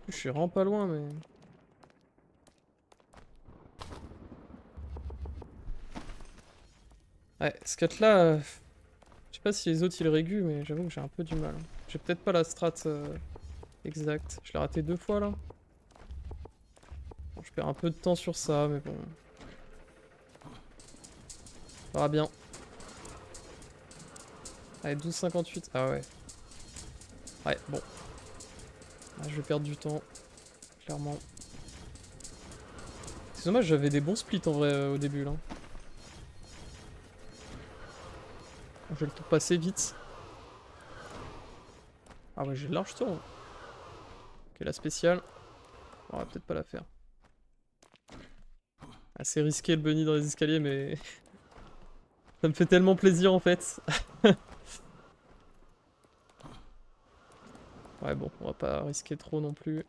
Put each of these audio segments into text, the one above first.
Je suis vraiment pas loin, mais... Ouais, ce cut là, je sais pas si les autres ils régulent, mais j'avoue que j'ai un peu du mal. J'ai peut-être pas la strat exacte. Je l'ai raté 2 fois là. Bon, je perds un peu de temps sur ça, mais bon. Ça va bien. Allez, 12,58. Ah ouais. Ouais, bon. Ah, je vais perdre du temps. Clairement. C'est dommage, j'avais des bons splits en vrai au début là. Je vais le tour passer vite. Ah ouais, j'ai le large tour. Ok, la spéciale. On va peut-être pas la faire. Assez risqué le bunny dans les escaliers, mais ça me fait tellement plaisir en fait. Ouais, bon, on va pas risquer trop non plus.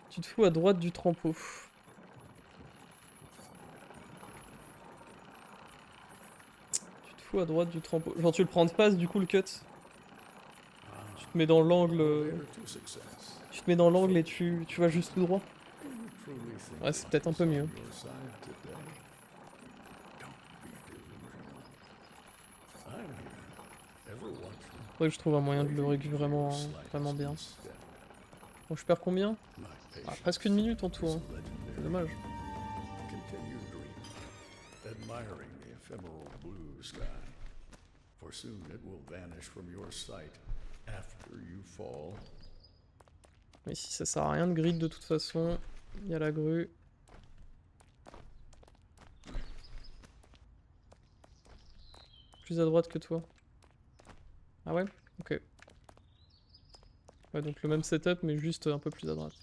Tu te fous à droite du trampo. Tu te fous à droite du trampo. Genre, tu le prends de face du coup le cut. Tu te mets dans l'angle. Tu te mets dans l'angle et tu vas juste tout droit. Ouais, c'est peut-être un peu mieux. Ouais, je trouve un moyen de le régler vraiment bien. Bon, je perds combien? Ah, presque 1 minute en tout, hein. C'est dommage. Mais ici, ça sert à rien de grid de toute façon. Il y a la grue. Plus à droite que toi. Ah ouais? Ok. Ouais, donc le même setup, mais juste un peu plus à droite.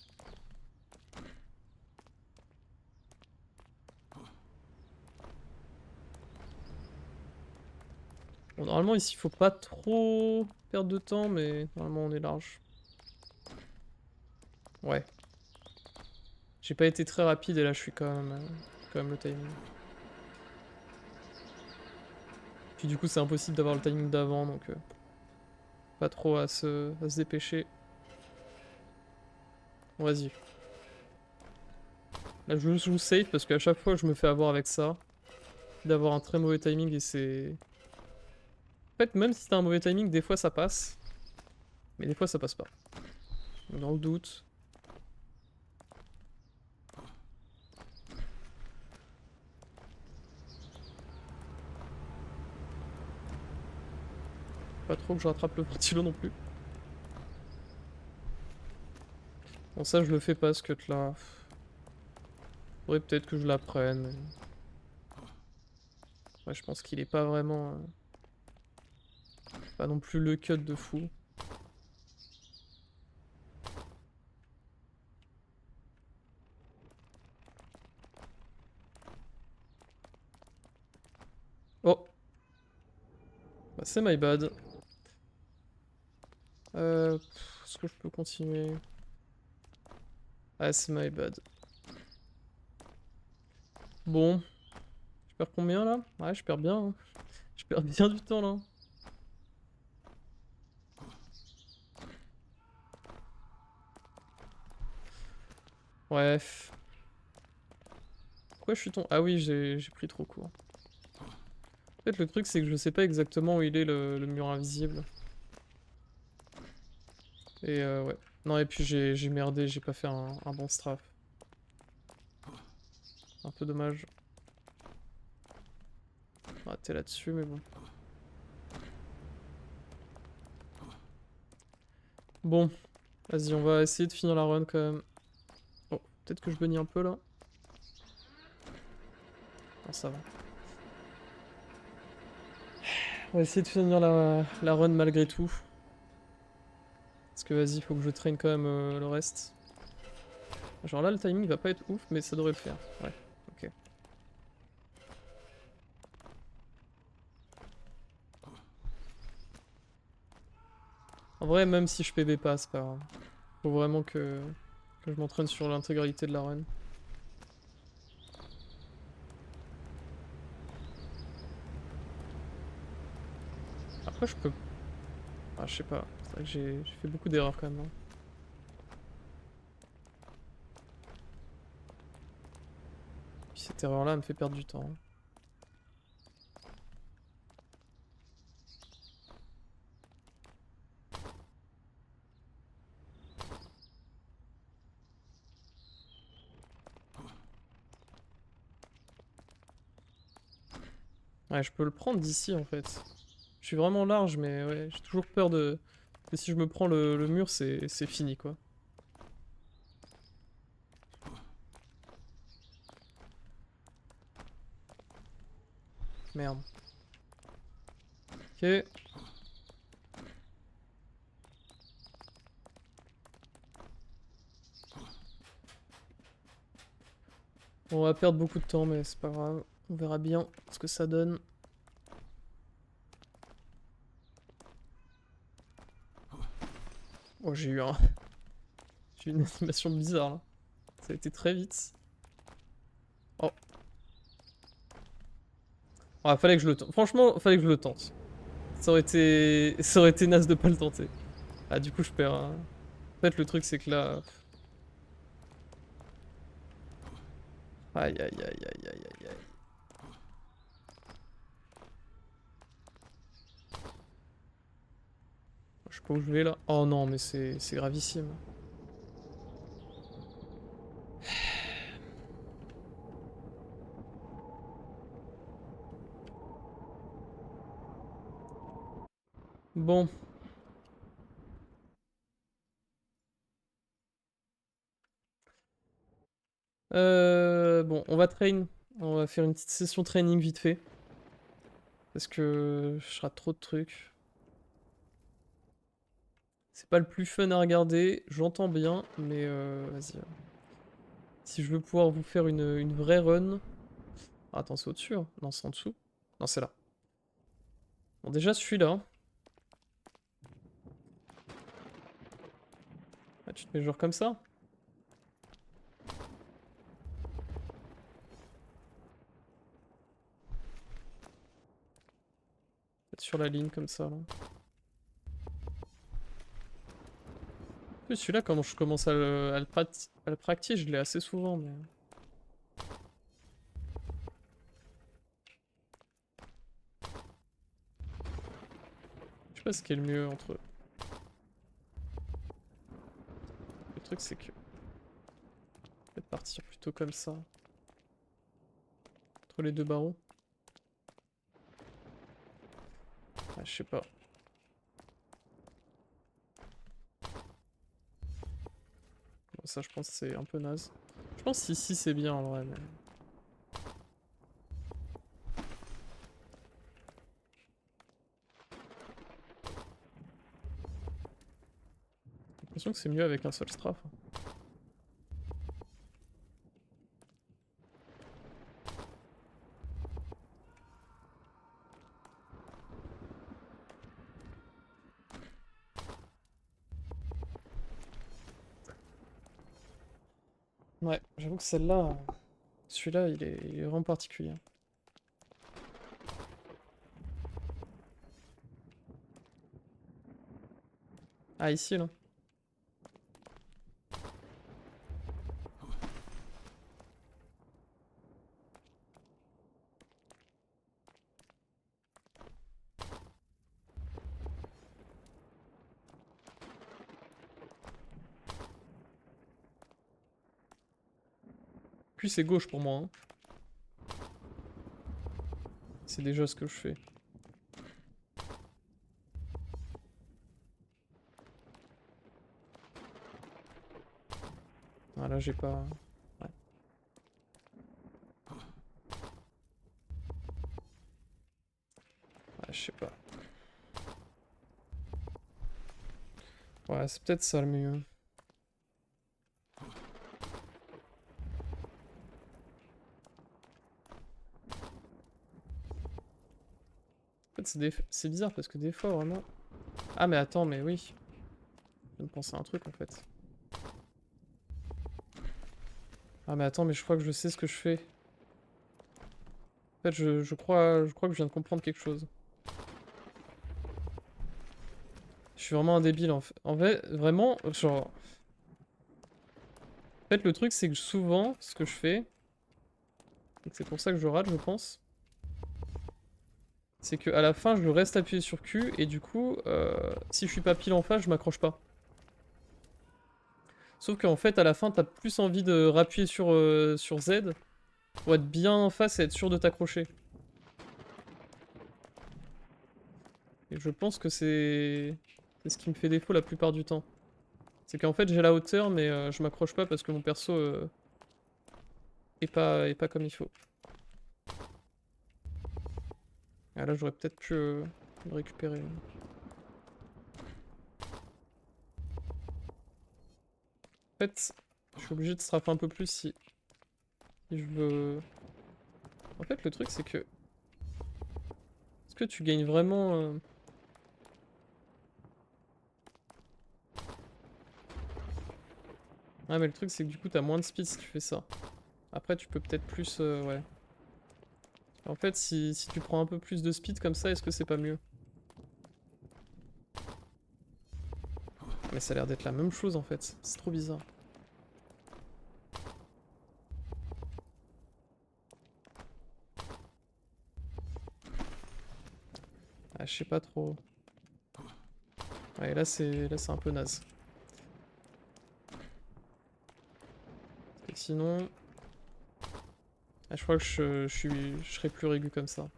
Bon, normalement, ici, il faut pas trop perdre de temps, mais normalement, on est large. Ouais. J'ai pas été très rapide et là, je suis quand même le timing. Puis du coup, c'est impossible d'avoir le timing d'avant, donc pas trop à se dépêcher. Bon, vas-y. Là, je joue safe parce qu'à chaque fois, je me fais avoir avec ça. D'avoir un très mauvais timing et c'est... En fait, même si t'as un mauvais timing, des fois ça passe. Mais des fois ça passe pas. Donc, dans le doute... Pas trop que je rattrape le ventilo non plus. Bon, ça, je le fais pas, ce cut là. Faudrait peut-être que je l'apprenne. Mais... Ouais, je pense qu'il est pas vraiment... Pas non plus le cut de fou. Oh! Bah, c'est my bad. Est-ce que je peux continuer? Ah, c'est my bad. Bon. Je perds combien là? Ouais, je perds bien, hein. Je perds bien du temps là. Bref. Pourquoi je suis tombé? Ah oui, j'ai pris trop court. En fait, le truc, c'est que je sais pas exactement où il est le mur invisible. Et ouais. Non, et puis j'ai merdé, j'ai pas fait un bon strafe. Un peu dommage. Raté là-dessus, mais bon. Bon, vas-y, on va essayer de finir la run quand même. Oh, peut-être que je bunny un peu là. Non, ça va. On va essayer de finir la run malgré tout. Parce que vas-y, faut que je traîne quand même le reste. Genre là, le timing va pas être ouf, mais ça devrait le faire. Ouais, ok. En vrai, même si je PB pas, c'est pas grave. Faut vraiment que... Que je m'entraîne sur l'intégralité de la run. Après, je peux... Ah, je sais pas. C'est vrai que j'ai fait beaucoup d'erreurs quand même. Hein. Puis cette erreur-là me fait perdre du temps. Hein. Ouais, je peux le prendre d'ici en fait. Je suis vraiment large, mais ouais, j'ai toujours peur de... que si je me prends le mur, c'est fini quoi. Merde. Ok. On va perdre beaucoup de temps, mais c'est pas grave. On verra bien ce que ça donne. Oh, j'ai eu un... j'ai eu une animation bizarre là. Ça a été très vite. Oh. Ah, fallait que je le tente. Franchement, fallait que je le tente. Ça aurait été naze de pas le tenter. Ah, du coup, je perds. Hein. En fait, le truc, c'est que là... Aïe, aïe, aïe, aïe, aïe, aïe, aïe. Je sais pas où je vais là. Oh non, mais c'est gravissime. Bon. Bon, on va train. On va faire une petite session training vite fait. Parce que je rate trop de trucs. C'est pas le plus fun à regarder, j'entends bien, mais vas-y. Si je veux pouvoir vous faire une vraie run... Ah, attends, c'est au-dessus, hein. Non, c'est en dessous. Non, c'est là. Bon, déjà, celui-là. Ah, tu te mets genre comme ça. Peut-être sur la ligne, comme ça, là. En plus, celui-là, quand je commence à le practice, je l'ai assez souvent, mais... Je sais pas ce qui est le mieux entre eux. Le truc, c'est que... Peut-être partir plutôt comme ça. Entre les deux barreaux. Ah, je sais pas. Bon, ça, je pense que c'est un peu naze. Je pense qu'ici, c'est bien, en vrai, mais... J'ai l'impression que c'est mieux avec un seul strafe. Ouais, j'avoue que celle-là... Celui-là, il est vraiment particulier. Ah, ici, là. Puis c'est gauche pour moi. Hein. C'est déjà ce que je fais. Ah, là, j'ai pas... Ouais. Ouais, je sais pas. Ouais, c'est peut-être ça le mieux. En fait, c'est bizarre parce que des fois, vraiment... Ah, mais attends, mais oui. Je viens de penser à un truc, en fait. Ah mais attends, mais je crois que je sais ce que je fais. En fait, je crois que je viens de comprendre quelque chose. Je suis vraiment un débile en fait. En fait, vraiment, genre... En fait, le truc, c'est que souvent, ce que je fais, et que c'est pour ça que je rate, je pense, c'est qu'à la fin, je reste appuyé sur Q, et du coup, si je suis pas pile en face, je m'accroche pas. Sauf qu'en fait, à la fin, t'as plus envie de rappuyer sur Z pour être bien en face et être sûr de t'accrocher. Et je pense que c'est ce qui me fait défaut la plupart du temps. C'est qu'en fait, j'ai la hauteur, mais je m'accroche pas parce que mon perso est pas comme il faut. Ah là, j'aurais peut-être pu le récupérer. En fait, je suis obligé de straffer un peu plus si je veux... En fait, le truc, c'est que... Est-ce que tu gagnes vraiment... Ah, mais le truc, c'est que du coup, t'as moins de speed si tu fais ça. Après, tu peux peut-être plus... ouais. En fait, si tu prends un peu plus de speed comme ça, est-ce que c'est pas mieux? Mais ça a l'air d'être la même chose, en fait. C'est trop bizarre. Ah, je sais pas trop. Ouais, là, c'est un peu naze. Et sinon... Ah, je crois que je serai plus régu comme ça.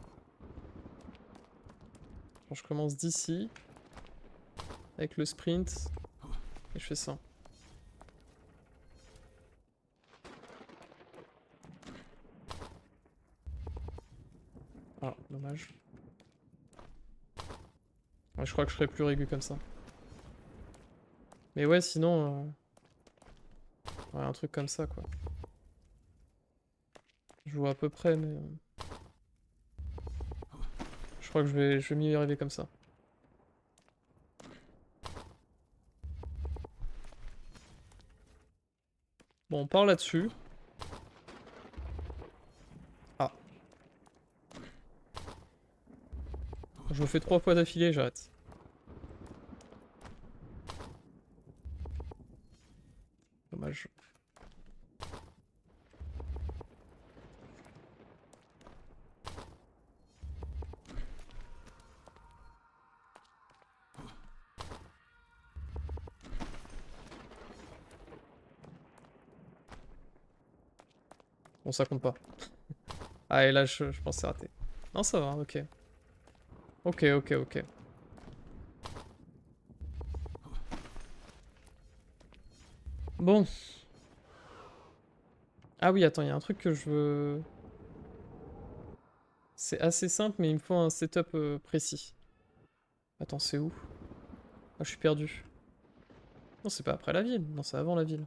Quand je commence d'ici, avec le sprint, et je fais ça. Ah, dommage. Ouais, je crois que je serai plus régu comme ça. Mais ouais, sinon... ouais, un truc comme ça, quoi. Je vois à peu près, mais... je crois que je vais m'y arriver comme ça. Bon, on part là-dessus. Ah. Je me fais 3 fois d'affilée, j'arrête. Dommage. Bon, ça compte pas. Ah, et là, je pense que c'est raté. Non, ça va, ok. Ok, ok, ok. Bon. Ah oui, attends, il y a un truc que je veux... C'est assez simple, mais il me faut un setup précis. Attends, c'est où? Ah, je suis perdu. Non, c'est pas après la ville. Non, c'est avant la ville.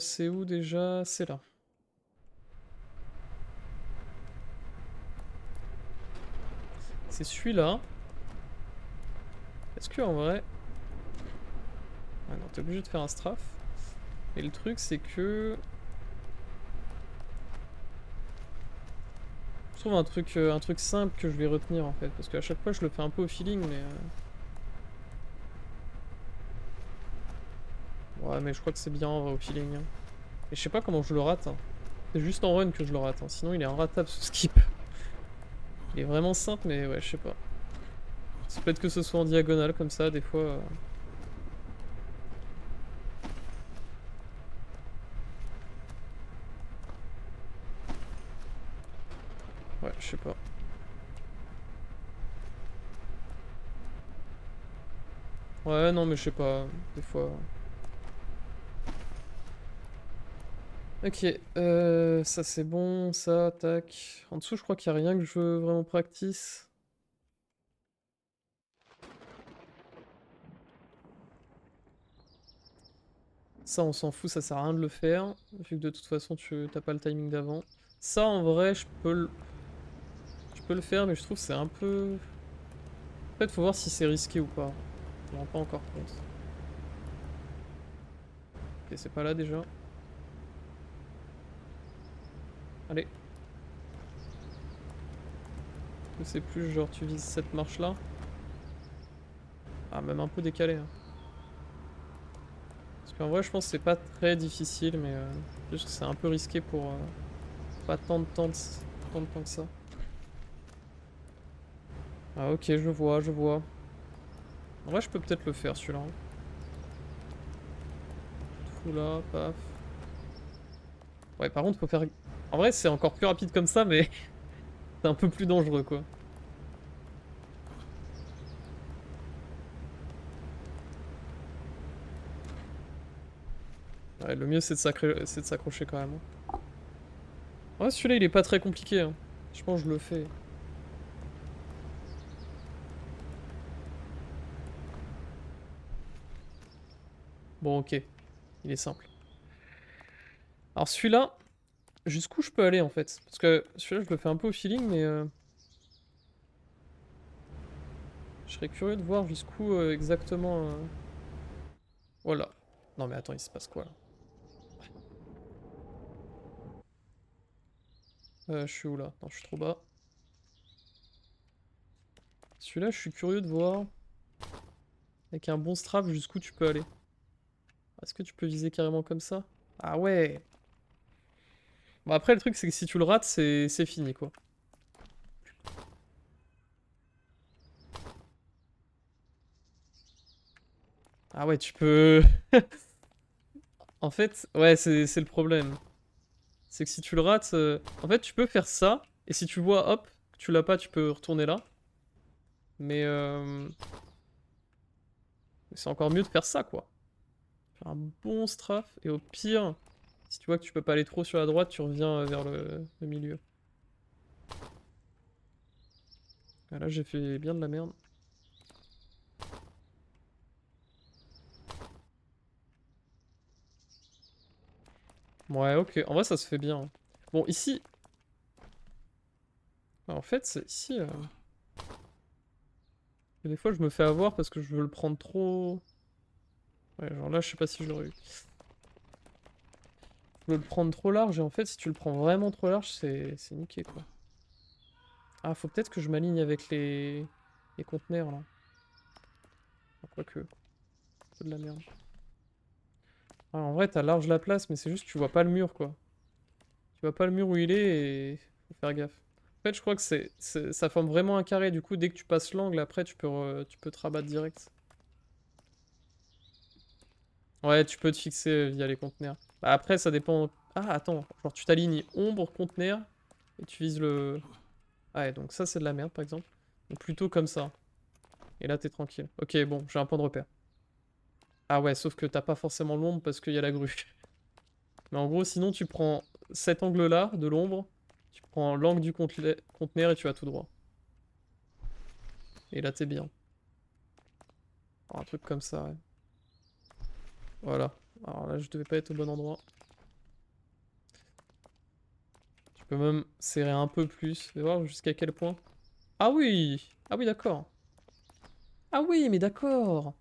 C'est où déjà? C'est là. C'est celui-là. Est-ce que en vrai... Ah non, t'es obligé de faire un strafe. Et le truc, c'est que... Je trouve un truc simple que je vais retenir, en fait. Parce qu'à chaque fois, je le fais un peu au feeling, mais... Ouais, mais je crois que c'est bien, en vrai, au feeling. Hein. Et je sais pas comment je le rate. Hein. C'est juste en run que je le rate. Hein. Sinon, il est inratable, ce skip. Il est vraiment simple, mais ouais, je sais pas. C'est peut-être que ce soit en diagonale, comme ça, des fois... Ouais, je sais pas. Ouais, non, mais je sais pas. Des fois... Ok, ça c'est bon, ça, tac. En dessous, je crois qu'il n'y a rien que je veux vraiment practice. Ça, on s'en fout, ça sert à rien de le faire, vu que de toute façon, tu t'as pas le timing d'avant. Ça, en vrai, je peux le faire, mais je trouve que c'est un peu... En fait, faut voir si c'est risqué ou pas. Je me rends pas encore compte. Ok, c'est pas là déjà. Allez. Je sais plus, genre tu vises cette marche là. Ah, même un peu décalé. Hein. Parce qu'en vrai, je pense que c'est pas très difficile, mais juste que c'est un peu risqué pour pas tant de temps que ça. Ah, ok, je vois, je vois. En vrai, je peux peut-être le faire celui-là. Hein. Fou là, paf. Ouais, par contre, faut faire. En vrai, c'est encore plus rapide comme ça, mais c'est un peu plus dangereux quoi. Ouais, le mieux c'est de s'accrocher quand même. Hein. Ouais, celui-là il est pas très compliqué. Hein. Je pense que je le fais. Bon, ok. Il est simple. Alors celui-là, jusqu'où je peux aller en fait? Parce que celui-là je le fais un peu au feeling, mais je serais curieux de voir jusqu'où exactement. Voilà. Non mais attends, il se passe quoi là? Je suis où là? Non, je suis trop bas. Celui-là, je suis curieux de voir avec un bon strap jusqu'où tu peux aller. Est-ce que tu peux viser carrément comme ça? Ah ouais! Bon après le truc c'est que si tu le rates, c'est fini quoi. Ah ouais, tu peux. En fait, ouais, c'est le problème. C'est que si tu le rates, en fait, tu peux faire ça, et si tu vois, hop, que tu l'as pas, tu peux retourner là. Mais c'est encore mieux de faire ça, quoi. Faire un bon strafe, et au pire, si tu vois que tu peux pas aller trop sur la droite, tu reviens vers le milieu. Ah, là, j'ai fait bien de la merde. Ouais, ok. En vrai, ça se fait bien. Hein. Bon, ici... En fait, ici... Des fois, je me fais avoir parce que je veux le prendre trop... Ouais, genre là, je sais pas si je l'aurais eu. Je veux le prendre trop large, et en fait, si tu le prends vraiment trop large, c'est niqué, quoi. Ah, faut peut-être que je m'aligne avec les conteneurs, là. Enfin, quoique, c'est de la merde. Ah, en vrai, t'as large la place, mais c'est juste que tu vois pas le mur, quoi. Tu vois pas le mur où il est, et faut faire gaffe. En fait, je crois que ça forme vraiment un carré, du coup, dès que tu passes l'angle, après, tu peux te rabattre direct. Ouais, tu peux te fixer via les conteneurs. Bah, après, ça dépend... Ah, attends, genre tu t'alignes ombre, conteneur, et tu vises le... Ah ouais, donc ça, c'est de la merde, par exemple. Donc plutôt comme ça. Et là, t'es tranquille. Ok, bon, j'ai un point de repère. Ah ouais, sauf que t'as pas forcément l'ombre parce qu'il y a la grue. Mais en gros, sinon, tu prends cet angle-là, de l'ombre, tu prends l'angle du conteneur et tu vas tout droit. Et là, t'es bien. Alors, un truc comme ça, ouais. Voilà. Alors là, je devais pas être au bon endroit. Tu peux même serrer un peu plus. Fais voir jusqu'à quel point. Ah oui! Ah oui, d'accord. Ah oui, mais d'accord!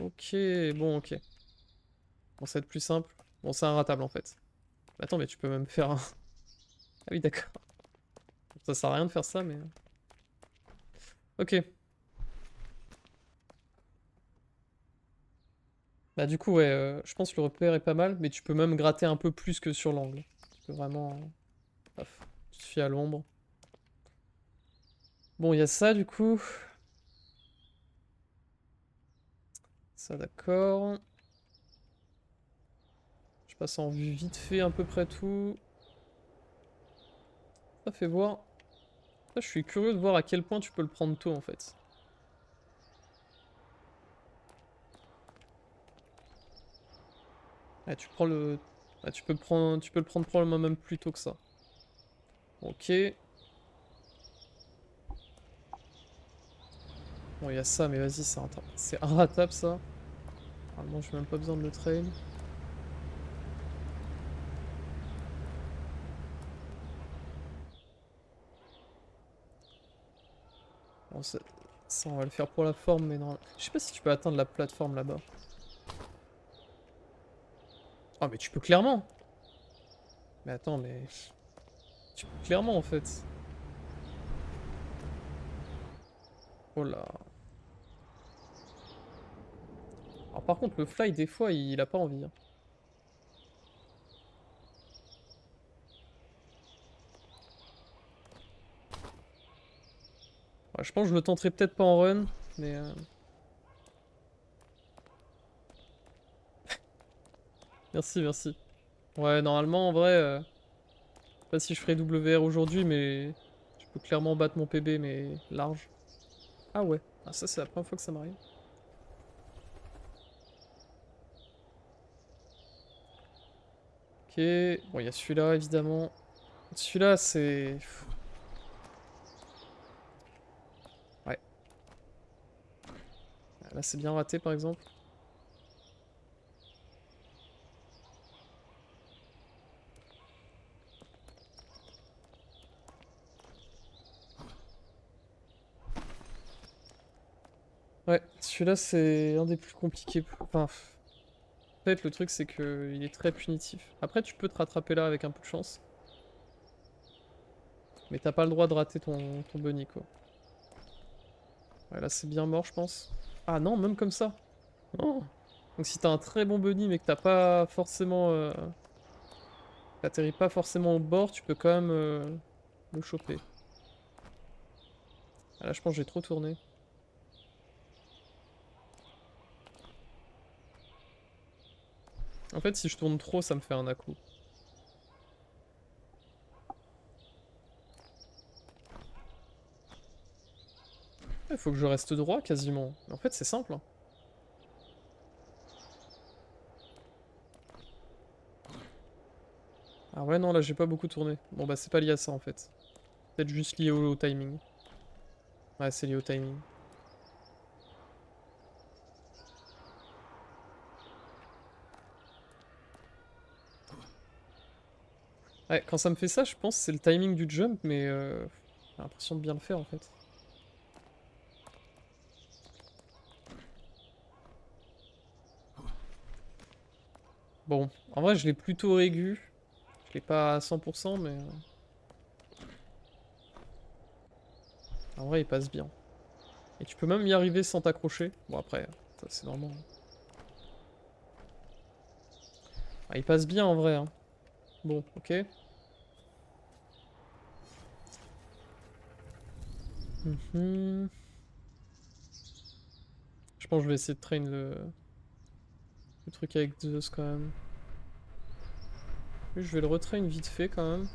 Ok, bon, ok. Bon, ça va être plus simple. Bon, c'est inratable, en fait. Attends, mais tu peux même faire un... Ah oui, d'accord. Ça sert à rien de faire ça, mais... Ok. Bah du coup, ouais, je pense que le repère est pas mal, mais tu peux même gratter un peu plus que sur l'angle. Tu peux vraiment... Paf, tu te fies à l'ombre. Bon, il y a ça, du coup. Ça, d'accord. Je passe en vue vite fait à peu près tout. Ça fait voir. Ça, je suis curieux de voir à quel point tu peux le prendre tôt, en fait. Ah, tu prends le... Ah, tu peux le prendre probablement même plus tôt que ça. Ok. Bon, il y a ça, mais vas-y, c'est inratable, ça. Normalement, j'ai même pas besoin de le trail. Bon, ça, on va le faire pour la forme, mais non. Je sais pas si tu peux atteindre la plateforme là-bas. Ah, mais tu peux clairement. Mais attends, mais... Tu peux clairement, en fait. Oh là. Alors par contre, le fly, des fois, il a pas envie. Hein. Ouais, je pense que je le tenterai peut-être pas en run, mais... Merci, merci. Ouais, normalement, en vrai... Je sais pas si je ferai WR aujourd'hui, mais... Je peux clairement battre mon PB, mais large. Ah ouais. Ah, ça, c'est la première fois que ça m'arrive. Ok. Bon, il y a celui-là, évidemment. Celui-là, c'est... Ouais. Là, c'est bien raté, par exemple. Ouais, celui-là, c'est un des plus compliqués. Enfin... En fait, le truc, c'est que il est très punitif. Après, tu peux te rattraper là avec un peu de chance. Mais t'as pas le droit de rater ton bunny, quoi. Ouais, là, c'est bien mort, je pense. Ah non, même comme ça. Oh. Donc si t'as un très bon bunny, mais que t'as pas forcément... T'atterris pas forcément au bord, tu peux quand même le choper. Ah, là, je pense que j'ai trop tourné. En fait, si je tourne trop, ça me fait un à-coup. Il faut que je reste droit, quasiment. Mais en fait, c'est simple. Hein. Ah ouais, non, là, j'ai pas beaucoup tourné. Bon, bah, c'est pas lié à ça, en fait. Peut-être juste lié au timing. Ouais, c'est lié au timing. Ouais, quand ça me fait ça, je pense que c'est le timing du jump, mais j'ai l'impression de bien le faire en fait. Bon, en vrai, je l'ai plutôt aigu. Je l'ai pas à 100%, mais en vrai, il passe bien. Et tu peux même y arriver sans t'accrocher. Bon, après, ça c'est normal. Ah, il passe bien en vrai. Hein. Bon, ok. Mhm. Je pense que je vais essayer de train le truc avec Zeus quand même. Lui, je vais le retrain vite fait quand même.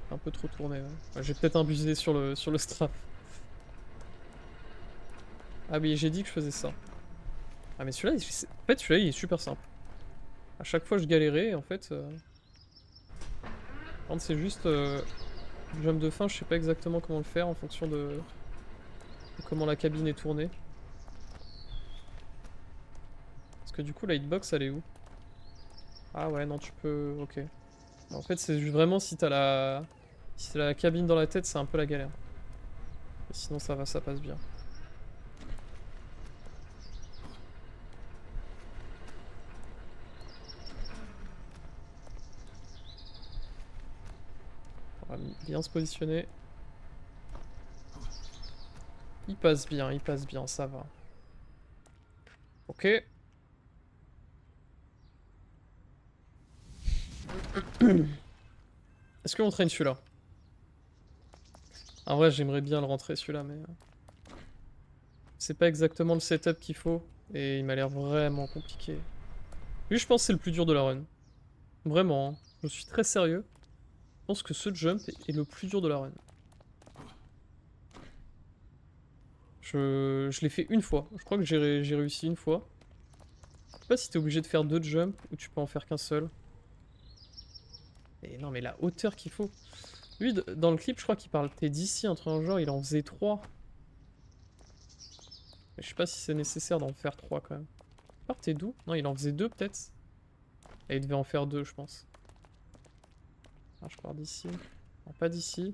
Un peu trop tourné, ouais. Ouais, j'ai peut-être abusé sur le strap. Ah oui, j'ai dit que je faisais ça. Ah mais celui-là, en fait, celui-là, il est super simple. À chaque fois, je galérais, en fait. Quand c'est juste jump de fin, je sais pas exactement comment le faire en fonction de comment la cabine est tournée. Parce que du coup, la hitbox, elle est où? Ah ouais, non, tu peux... Ok. En fait, c'est juste vraiment si t'as la... Si t'as la cabine dans la tête, c'est un peu la galère. Et sinon, ça va, ça passe bien. On va bien se positionner. Il passe bien, ça va. Ok. Est-ce qu'on traîne celui-là? En vrai, j'aimerais bien le rentrer celui-là, mais... C'est pas exactement le setup qu'il faut. Et il m'a l'air vraiment compliqué. Lui, je pense que c'est le plus dur de la run. Vraiment, hein. Je suis très sérieux. Je pense que ce jump est le plus dur de la run. Je l'ai fait une fois. Je crois que j'ai réussi une fois. Je sais pas si t'es obligé de faire deux jumps ou tu peux en faire qu'un seul. Et non, mais la hauteur qu'il faut. Lui, dans le clip, je crois qu'il parle t'es d'ici, un truc dans le genre, il en faisait trois. Mais je sais pas si c'est nécessaire d'en faire trois quand même. Par t'es d'où? Non, il en faisait deux peut-être. Et il devait en faire deux, je pense. Ah, je pars d'ici. Non, pas d'ici.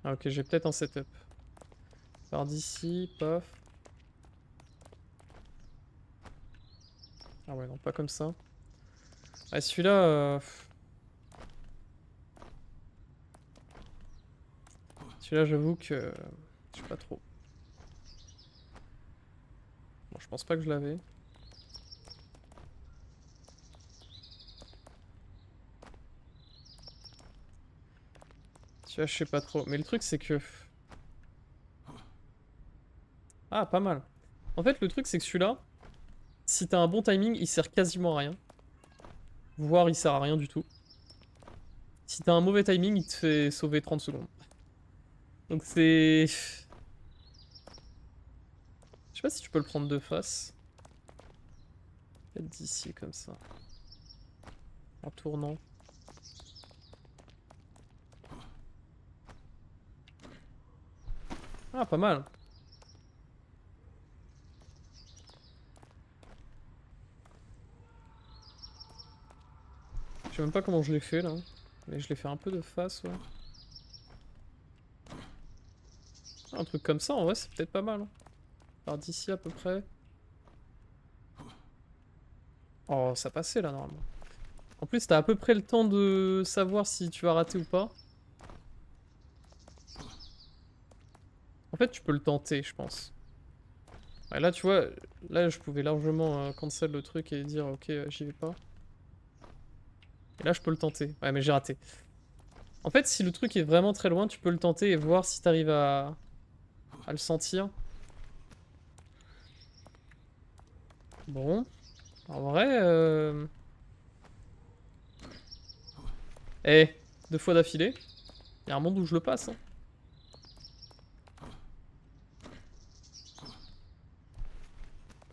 Ah ok, j'ai peut-être un setup. Par d'ici, paf. Ah ouais, non, pas comme ça. Ah, celui-là... Celui-là, j'avoue que... Je sais pas trop. Bon, je pense pas que je l'avais. Celui-là, je sais pas trop. Mais le truc, c'est que... Ah, pas mal. En fait, le truc, c'est que celui-là, si t'as un bon timing, il sert quasiment à rien. Voire, il sert à rien du tout. Si t'as un mauvais timing, il te fait sauver 30 secondes. Donc c'est... Je sais pas si tu peux le prendre de face. Peut-être d'ici, comme ça. En tournant. Ah, pas mal. Je sais même pas comment je l'ai fait, là. Mais je l'ai fait un peu de face, ouais. Un truc comme ça, en vrai, c'est peut-être pas mal. Hein. Par d'ici, à peu près. Oh, ça passait, là, normalement. En plus, t'as à peu près le temps de savoir si tu vas rater ou pas. En fait, tu peux le tenter, je pense. Ouais, là, tu vois, là, je pouvais largement cancel le truc et dire, ok, j'y vais pas. Et là, je peux le tenter. Ouais, mais j'ai raté. En fait, si le truc est vraiment très loin, tu peux le tenter et voir si t'arrives à le sentir. Bon. En vrai... Eh, 2 fois d'affilée. Il y a un monde où je le passe. Hein.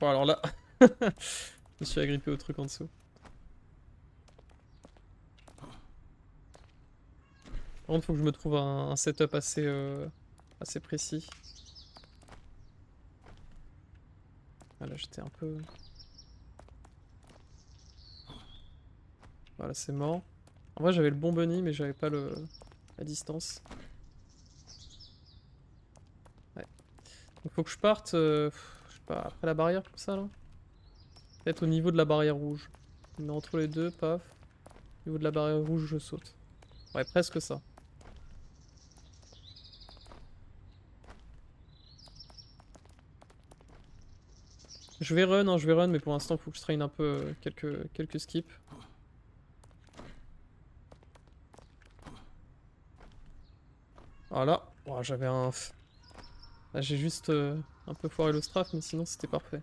Bon, alors là... je me suis agrippé au truc en dessous. Par contre, faut que je me trouve un setup assez précis. Ah, là, j'étais un peu... Voilà, c'est mort. En vrai, j'avais le bon bunny, mais j'avais pas la distance. Ouais. Donc, faut que je parte, je sais pas, après la barrière, comme ça, là. Peut-être au niveau de la barrière rouge. Mais entre les deux, paf. Au niveau de la barrière rouge, je saute. Ouais, presque ça. Je vais run, hein, je vais run, mais pour l'instant, faut que je traîne un peu quelques skips. Voilà. Oh, j'avais un... Là, j'ai juste un peu foiré le strafe, mais sinon, c'était parfait.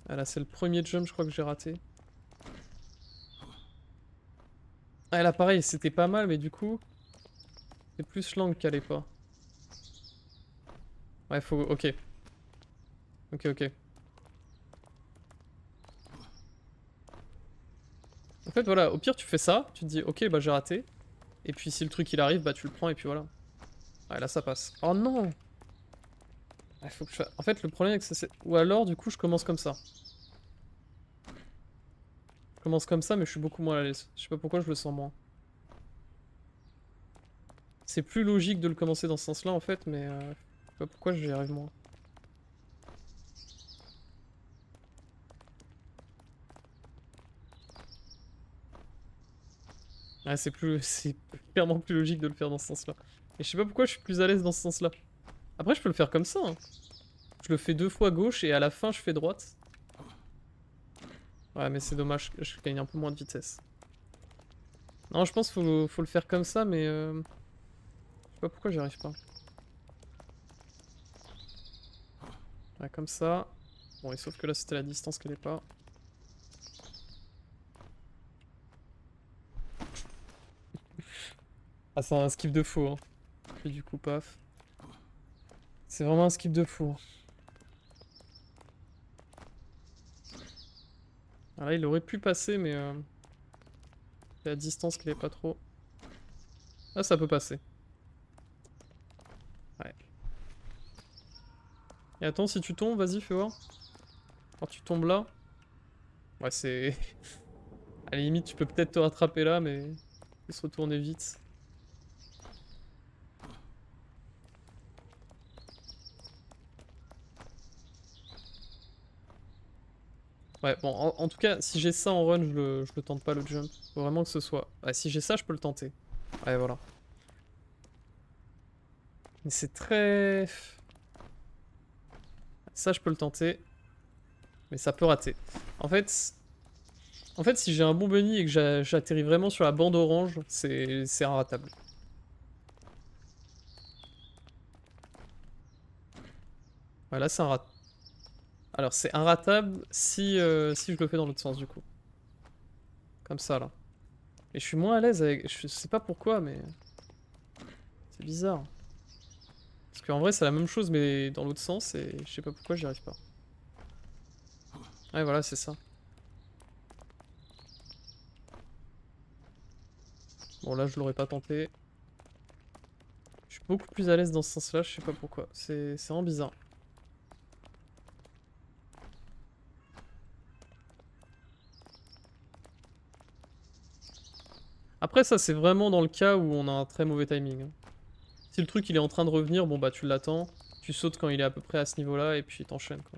Ah, là, c'est le premier jump, je crois que j'ai raté. Ah, là, pareil, c'était pas mal, mais du coup, c'est plus l'angle qui allait pas. Ouais, faut... Ok. Ok, ok. En fait, voilà, au pire, tu fais ça, tu te dis, ok, bah j'ai raté. Et puis, si le truc, il arrive, bah tu le prends, et puis voilà. Ouais, là, ça passe. Oh non! Ah, faut que je... En fait, le problème avec ça, c'est... Ou alors, du coup, je commence comme ça. Je commence comme ça, mais je suis beaucoup moins à l'aise. Je sais pas pourquoi je le sens moins. C'est plus logique de le commencer dans ce sens-là, en fait, mais... je sais pas pourquoi j'y arrive moins. Ouais, c'est plus... C'est clairement plus logique de le faire dans ce sens-là. Et je sais pas pourquoi je suis plus à l'aise dans ce sens-là. Après, je peux le faire comme ça, hein. Je le fais 2 fois gauche, et à la fin, je fais droite. Ouais, mais c'est dommage, je gagne un peu moins de vitesse. Non, je pense qu'il faut le faire comme ça, mais... Je sais pas pourquoi j'y arrive pas. Ouais, comme ça. Bon, et sauf que là, c'était la distance qu'elle est pas. Ah, c'est un skip de fou, hein. Et du coup, paf. C'est vraiment un skip de fou. Ah, là, il aurait pu passer, mais... c'est la distance qu'elle est pas trop. Là, ça peut passer. Ouais. Et attends, si tu tombes, vas-y, fais voir. Quand tu tombes là... Ouais, c'est... À la limite, tu peux peut-être te rattraper là, mais... Il se retourner vite. Ouais, bon, en tout cas, si j'ai ça en run, je le tente pas le jump. Faut vraiment que ce soit... Ouais, si j'ai ça, je peux le tenter. Ouais, voilà. Mais c'est très... Ça, je peux le tenter. Mais ça peut rater. En fait, si j'ai un bon bunny et que j'atterris vraiment sur la bande orange, c'est inratable. Voilà, c'est un rat. Alors, c'est inratable si je le fais dans l'autre sens, du coup. Comme ça, là. Et je suis moins à l'aise avec... Je sais pas pourquoi, mais... C'est bizarre. Parce qu'en vrai, c'est la même chose, mais dans l'autre sens, et je sais pas pourquoi j'y arrive pas. Ouais, voilà, c'est ça. Bon, là, je l'aurais pas tenté. Je suis beaucoup plus à l'aise dans ce sens-là, je sais pas pourquoi. C'est vraiment bizarre. Après, ça, c'est vraiment dans le cas où on a un très mauvais timing. Hein. Si le truc, il est en train de revenir, bon, bah, tu l'attends. Tu sautes quand il est à peu près à ce niveau-là, et puis t'enchaînes, quoi.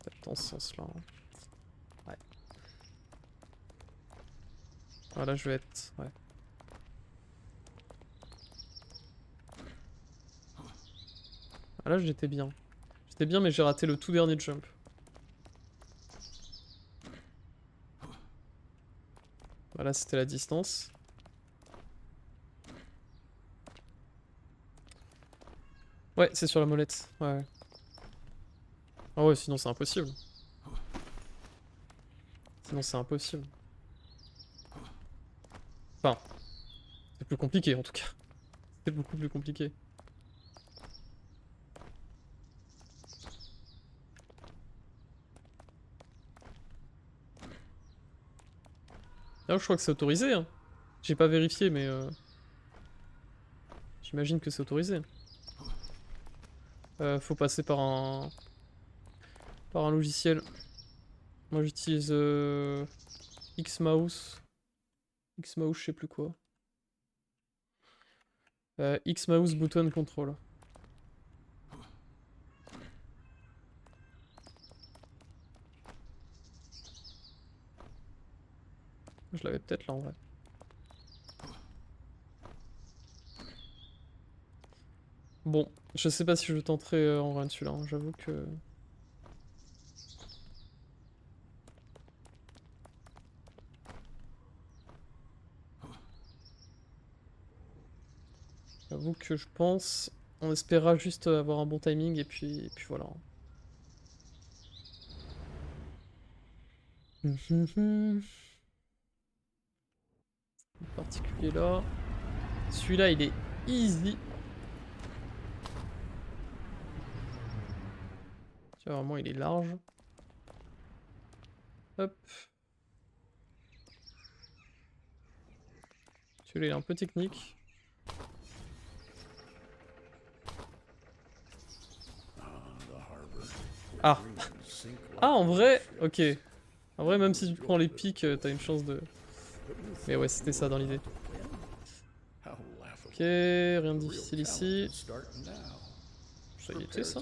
Peut-être dans ce sens-là. Hein. Ouais. Voilà, je vais être... Ouais. Ah, là, j'étais bien. J'étais bien, mais j'ai raté le tout dernier jump. Voilà, c'était la distance. Ouais, c'est sur la molette. Ouais. Ah ouais, sinon c'est impossible. Sinon c'est impossible. Enfin, c'est plus compliqué en tout cas. C'est beaucoup plus compliqué. Là, je crois que c'est autorisé. Hein. J'ai pas vérifié, mais j'imagine que c'est autorisé. Faut passer par un logiciel. Moi, j'utilise Xmouse. Xmouse, je sais plus quoi. Xmouse Button Control. Je l'avais peut-être là en vrai. Bon, je sais pas si je tenterai en run celui-là. Hein. J'avoue que. J'avoue que je pense. On espérera juste avoir un bon timing et puis voilà. Particulier là. Celui-là, il est easy. Tu vois, vraiment, il est large. Hop. Celui-là, il est un peu technique. Ah. Ah, en vrai, ok. En vrai, même si tu prends les pics, t'as une chance de... Mais ouais, c'était ça dans l'idée. Ok, rien de difficile ici. Ça y était, ça.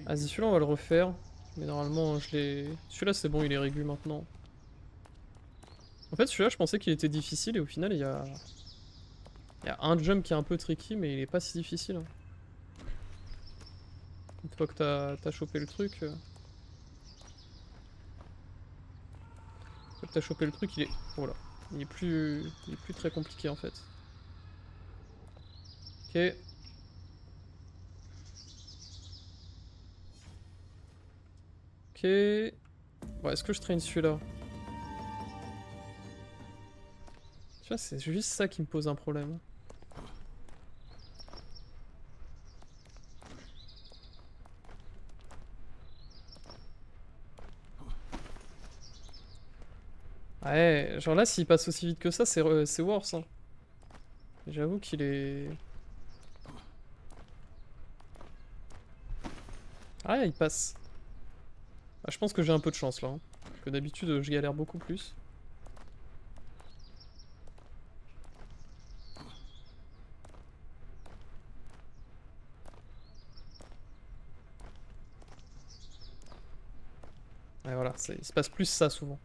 Vas-y, celui-là, on va le refaire. Mais normalement, je l'ai... Celui-là, c'est bon, il est régu maintenant. En fait, celui-là, je pensais qu'il était difficile, et au final, il y a... Il y a un jump qui est un peu tricky, mais il est pas si difficile. Hein. Une fois que t'as chopé le truc... Une fois que t'as chopé le truc, il est... Voilà. Il est plus très compliqué, en fait. Ok. Ok. Bon, est-ce que je traîne celui-là? Tu vois, c'est juste ça qui me pose un problème. Ouais, genre là, s'il passe aussi vite que ça, c'est worse. Hein. J'avoue qu'il est... Ah, il passe. Ah, je pense que j'ai un peu de chance là. Hein. Que d'habitude, je galère beaucoup plus. Ouais, voilà, il se passe plus ça souvent.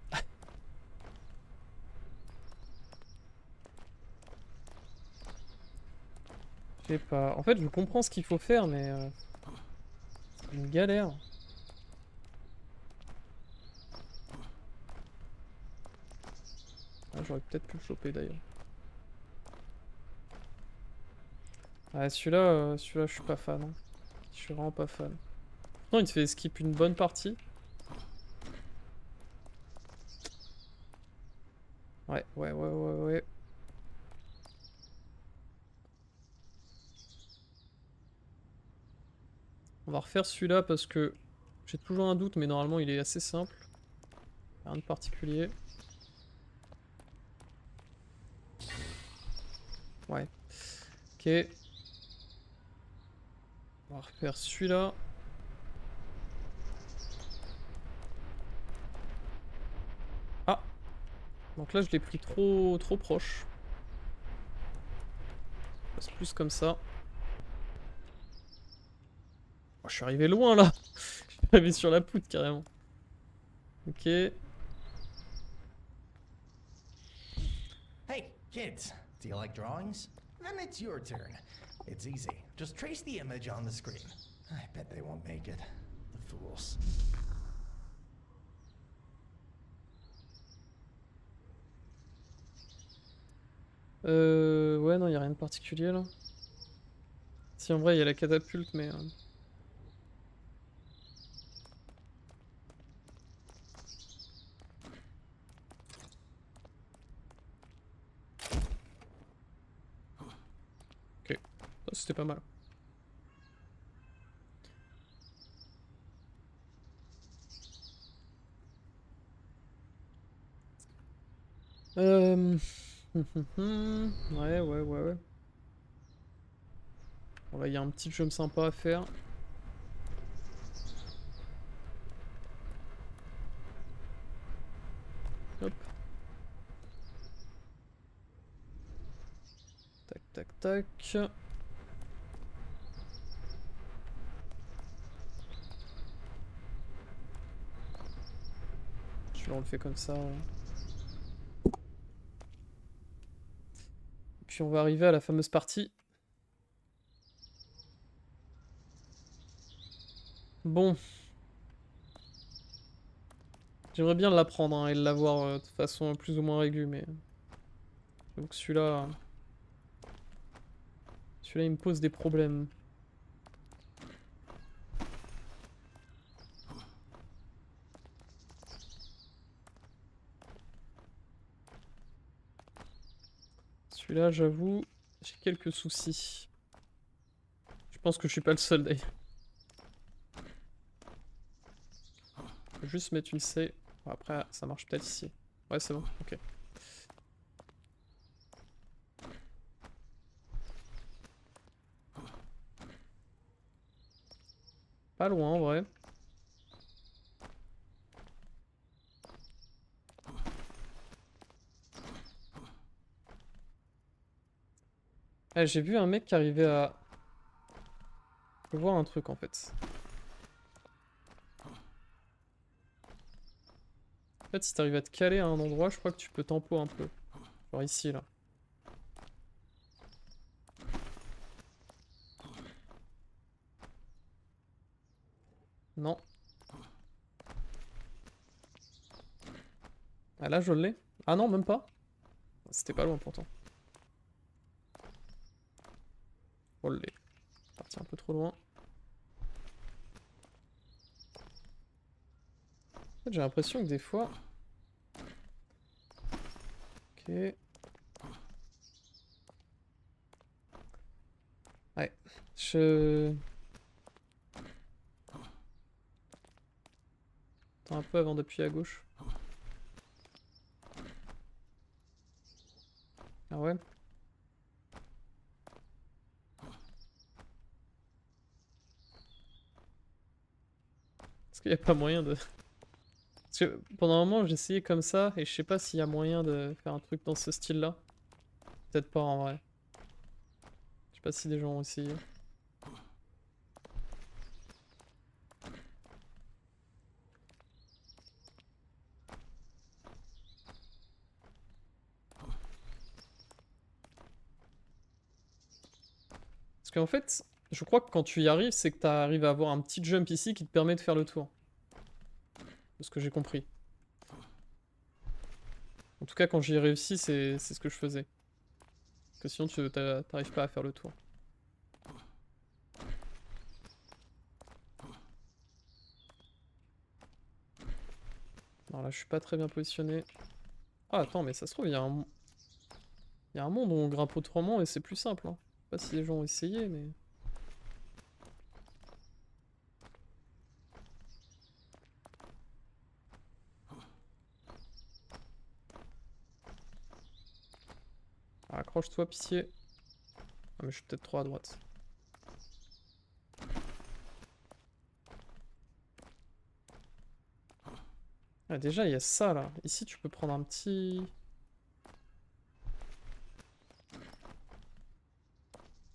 Je sais pas. En fait, je comprends ce qu'il faut faire, mais c'est une galère. Ah, j'aurais peut-être pu le choper d'ailleurs. Ouais, celui-là, je suis pas fan. Hein. Je suis vraiment pas fan. Non, il te fait skip une bonne partie. Ouais, ouais, ouais, ouais, ouais. On va refaire celui-là parce que j'ai toujours un doute, mais normalement il est assez simple. Rien de particulier. Ouais. Ok. On va refaire celui-là. Ah! Donc là je l'ai pris trop proche. Passe plus comme ça. Oh, je suis arrivé loin là! Je suis arrivé sur la poutre carrément. Ok. Hey, kids, do you like drawings? Then it's your turn. It's easy. Just trace the image on the screen. I bet they won't make it. The fools. Ouais, non, y a rien de particulier là. Si en vrai il y a la catapulte, mais. Ok. Ça, c'était pas mal. Euh... ouais, ouais, ouais, ouais. Bon, là, il y a un petit jump sympa à faire. Hop. Tac, tac, tac. Celui-là, on le fait comme ça. Puis on va arriver à la fameuse partie. Bon. J'aimerais bien l'apprendre hein, et l'avoir de façon plus ou moins régulière, mais j'avoue que celui-là, il me pose des problèmes. Celui-là, j'avoue, j'ai quelques soucis. Je pense que je suis pas le seul d'ailleurs. Je vais juste mettre une C. Bon, après, ça marche peut-être ici. Ouais, c'est bon, ok. Pas loin en vrai. Ah, j'ai vu un mec qui arrivait à... Je peux voir un truc en fait. En fait, si t'arrives à te caler à un endroit, je crois que tu peux tempo un peu. Genre ici, là. Non. Ah là, je l'ai. Ah non, même pas. C'était pas loin pourtant. Oh l'est. Parti un peu trop loin. En fait, j'ai l'impression que des fois... Ok. Ouais. Je... Attends un peu avant d'appuyer à gauche. Ah ouais? Est-ce qu'il n'y a pas moyen de... Parce que pendant un moment, j'ai essayé comme ça, et je sais pas s'il y a moyen de faire un truc dans ce style-là. Peut-être pas en vrai. Je sais pas si des gens ont essayé. Parce qu'en fait, je crois que quand tu y arrives, c'est que tu arrives à avoir un petit jump ici qui te permet de faire le tour. De ce que j'ai compris. En tout cas, quand j'y ai réussi, c'est ce que je faisais. Parce que sinon, tu t'arrives pas à faire le tour. Alors là, je suis pas très bien positionné. Ah, attends, mais ça se trouve, il y a un monde où on grimpe autrement et c'est plus simple. Hein. Je sais pas si les gens ont essayé, mais... Ah, accroche-toi, pitié. Ah, mais je suis peut-être trop à droite. Ah, déjà, il y a ça, là. Ici, tu peux prendre un petit...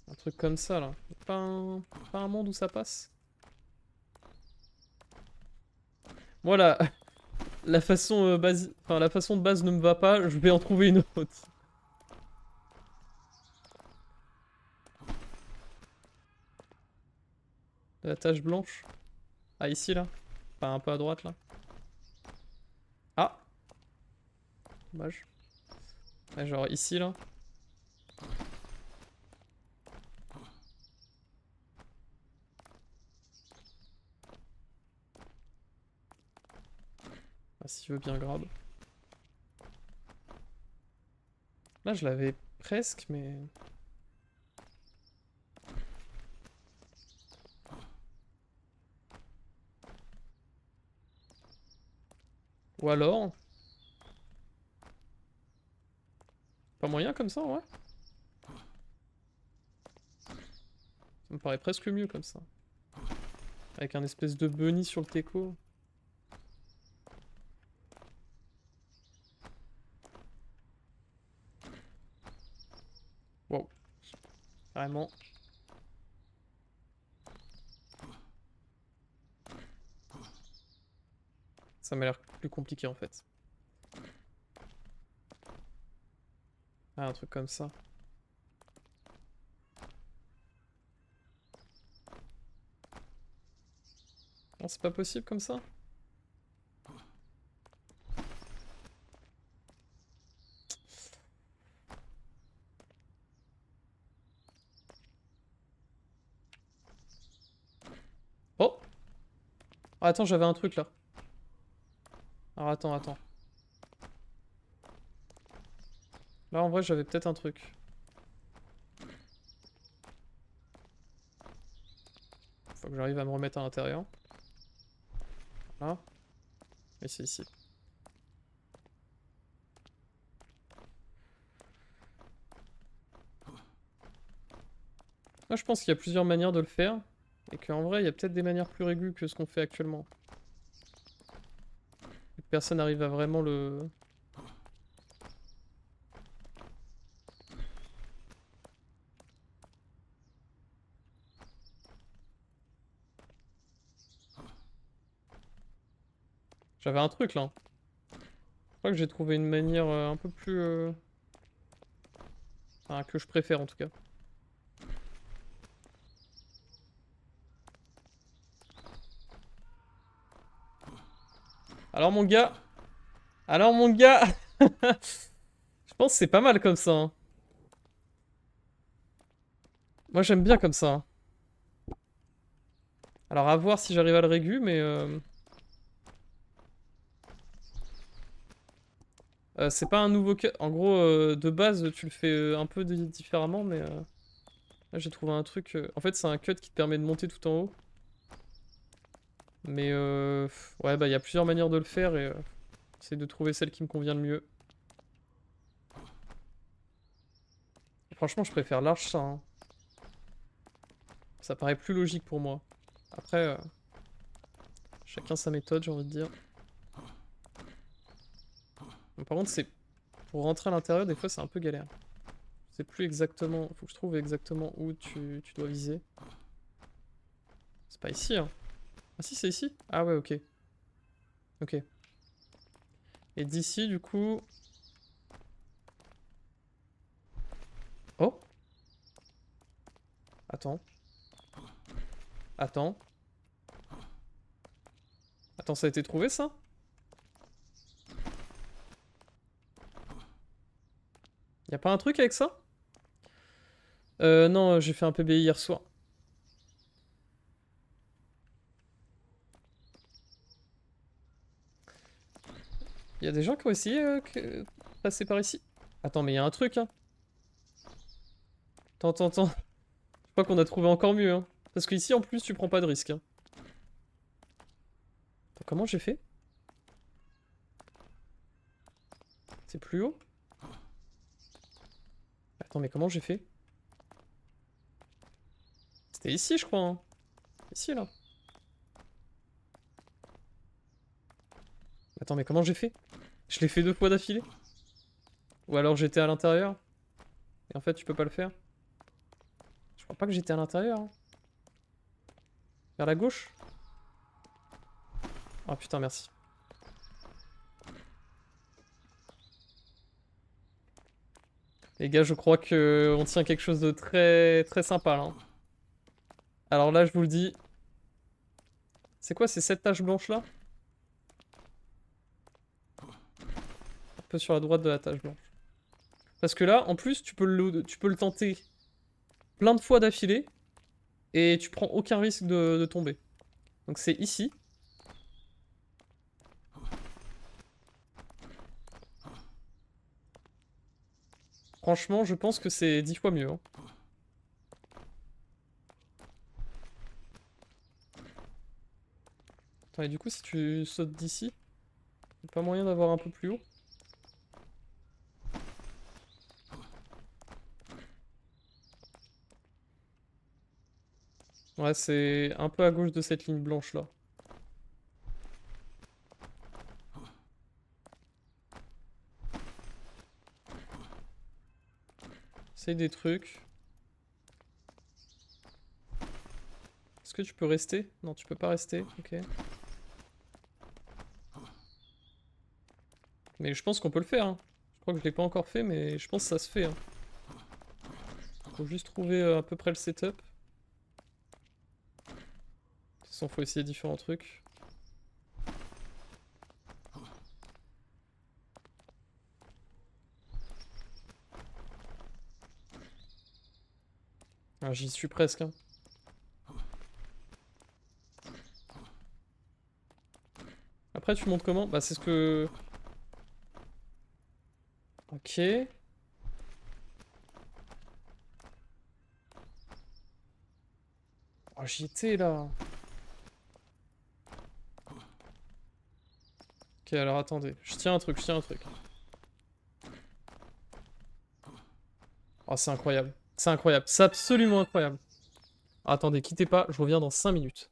Un truc comme ça, là. Pas un monde où ça passe? Voilà. La façon, enfin, la façon de base ne me va pas, je vais en trouver une autre. La tache blanche. Ah, ici, là. Enfin, un peu à droite, là. Ah! Dommage. Ouais, genre ici, là. Ah, si tu veux bien grab. Là, je l'avais presque, mais... Ou alors... Pas moyen comme ça, ouais. Ça me paraît presque mieux comme ça. Avec un espèce de bunny sur le teco. Wow. Vraiment. Ça m'a l'air plus compliqué en fait. Ah, un truc comme ça. Non, c'est pas possible comme ça? Oh! Ah, attends, j'avais un truc là. Alors attends. Là, en vrai, j'avais peut-être un truc. Faut que j'arrive à me remettre à l'intérieur. Voilà. Et c'est ici. Moi, je pense qu'il y a plusieurs manières de le faire. Et qu'en vrai, il y a peut-être des manières plus régulues que ce qu'on fait actuellement. Et que personne n'arrive à vraiment le... J'avais un truc là. Je crois que j'ai trouvé une manière un peu plus... Enfin, que je préfère en tout cas. Alors mon gars... Alors mon gars Je pense que c'est pas mal comme ça. Hein. Moi j'aime bien comme ça. Hein. Alors à voir si j'arrive à le régu, mais... c'est pas un nouveau cut. En gros, de base, tu le fais un peu différemment, mais... Là j'ai trouvé un truc... En fait c'est un cut qui te permet de monter tout en haut. Mais ouais, bah il y a plusieurs manières de le faire et j'essaie de trouver celle qui me convient le mieux. Franchement, je préfère large ça. Hein. Ça paraît plus logique pour moi. Après, chacun sa méthode, j'ai envie de dire. Bon, par contre, c'est pour rentrer à l'intérieur, des fois, c'est un peu galère. Je sais plus exactement. Faut que je trouve exactement où tu dois viser. C'est pas ici, hein. Ah si, c'est ici? Ah ouais, ok. Ok. Et d'ici, du coup... Oh! Attends. Attends. Attends, ça a été trouvé, ça? Y a pas un truc avec ça? Non, j'ai fait un PBI hier soir. Y a des gens qui ont essayé de passer par ici? Attends, mais y a un truc, hein. Attends, attends, attends. Je crois qu'on a trouvé encore mieux, hein. Parce qu'ici, en plus, tu prends pas de risque, hein. Attends, comment j'ai fait? C'est plus haut? Attends, mais comment j'ai fait? C'était ici, je crois, hein. Ici, là. Attends, mais comment j'ai fait? Je l'ai fait 2 fois d'affilée? Ou alors j'étais à l'intérieur? Et en fait, tu peux pas le faire? Je crois pas que j'étais à l'intérieur, hein. Vers la gauche? Oh putain, merci. Les gars, je crois que on tient quelque chose de très très sympa là, hein. Alors là, je vous le dis. C'est quoi, ces 7 taches blanches là? Un peu sur la droite de la tache blanche. Parce que là, en plus, tu peux le tenter plein de fois d'affilée. Et tu prends aucun risque de tomber. Donc c'est ici. Franchement, je pense que c'est 10 fois mieux, hein. Attends, et du coup, si tu sautes d'ici, y'a pas moyen d'avoir un peu plus haut? Ouais, c'est un peu à gauche de cette ligne blanche là. C'est des trucs. Est-ce que tu peux rester? Non, tu peux pas rester, ok. Mais je pense qu'on peut le faire, hein. Je crois que je l'ai pas encore fait, mais je pense que ça se fait, hein. Faut juste trouver à peu près le setup. De toute façon, faut essayer différents trucs. Ah, j'y suis presque, hein. Après, tu montes comment? Bah, c'est ce que... Ok. Oh, j'y étais, là. Ok, alors attendez. Je tiens un truc, je tiens un truc. Oh, c'est incroyable. C'est incroyable. C'est absolument incroyable. Attendez, quittez pas, je reviens dans 5 minutes.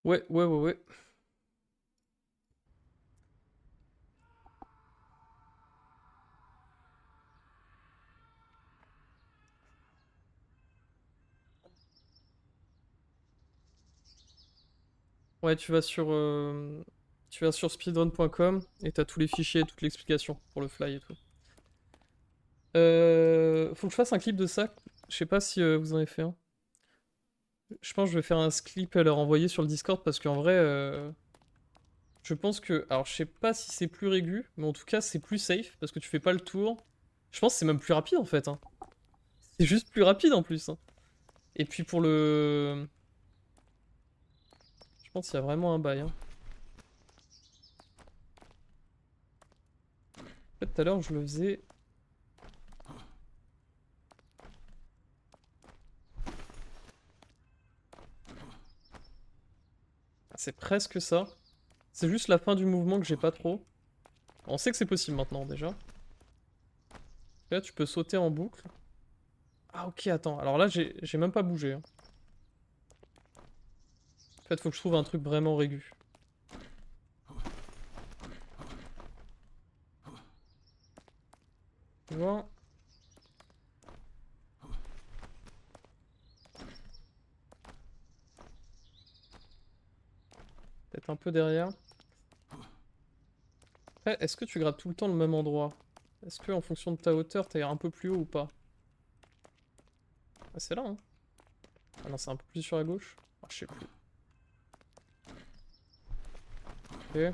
Ouais, ouais, ouais, ouais. Ouais, tu vas sur speedrun.com et t'as tous les fichiers, toute l'explication pour le fly et tout. Faut que je fasse un clip de ça. Je sais pas si vous en avez fait un. Je pense que je vais faire un clip à leur envoyer sur le Discord parce qu'en vrai, je pense que. Alors, je sais pas si c'est plus régu, mais en tout cas, c'est plus safe parce que tu fais pas le tour. Je pense que c'est même plus rapide en fait, hein. C'est juste plus rapide en plus, hein. Et puis pour le. Je pense qu'il y a vraiment un bail, hein. En fait, tout à l'heure, je le faisais. Ah, c'est presque ça. C'est juste la fin du mouvement que j'ai pas trop. On sait que c'est possible maintenant déjà. Là, tu peux sauter en boucle. Ah, ok, attends. Alors là, j'ai même pas bougé, hein. En fait, faut que je trouve un truc vraiment régu. Tu vois? Peut-être un peu derrière. Après, est-ce que tu grattes tout le temps le même endroit? Est-ce que en fonction de ta hauteur, t'es un peu plus haut ou pas? Ah, c'est là, hein. Ah non, c'est un peu plus sur la gauche. Ah, je sais plus. Ok.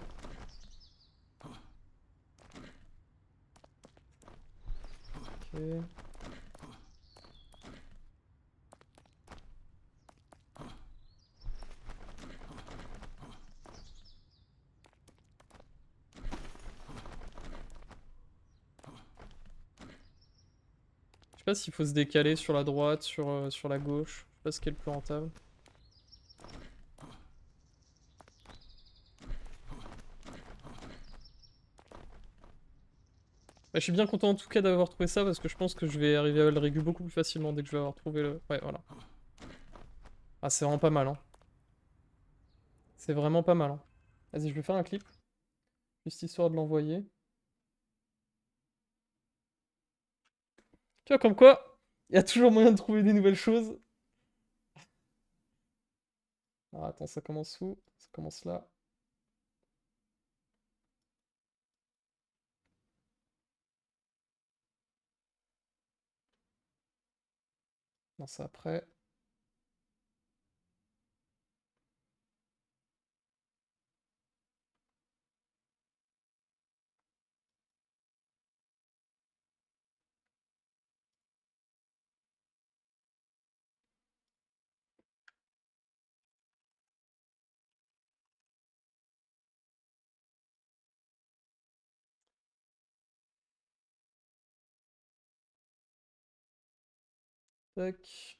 Ok. Je sais pas s'il faut se décaler sur la droite, sur la gauche. Je sais pas ce qui est le plus rentable. Bah, je suis bien content en tout cas d'avoir trouvé ça parce que je pense que je vais arriver à le régu beaucoup plus facilement dès que je vais avoir trouvé le... Ouais, voilà. Ah, c'est vraiment pas mal, hein. C'est vraiment pas mal, hein. Vas-y, je vais faire un clip. Juste histoire de l'envoyer. Tu vois, comme quoi, il y a toujours moyen de trouver des nouvelles choses. Ah, attends, ça commence où? Ça commence là. Non, c'est après. Tac.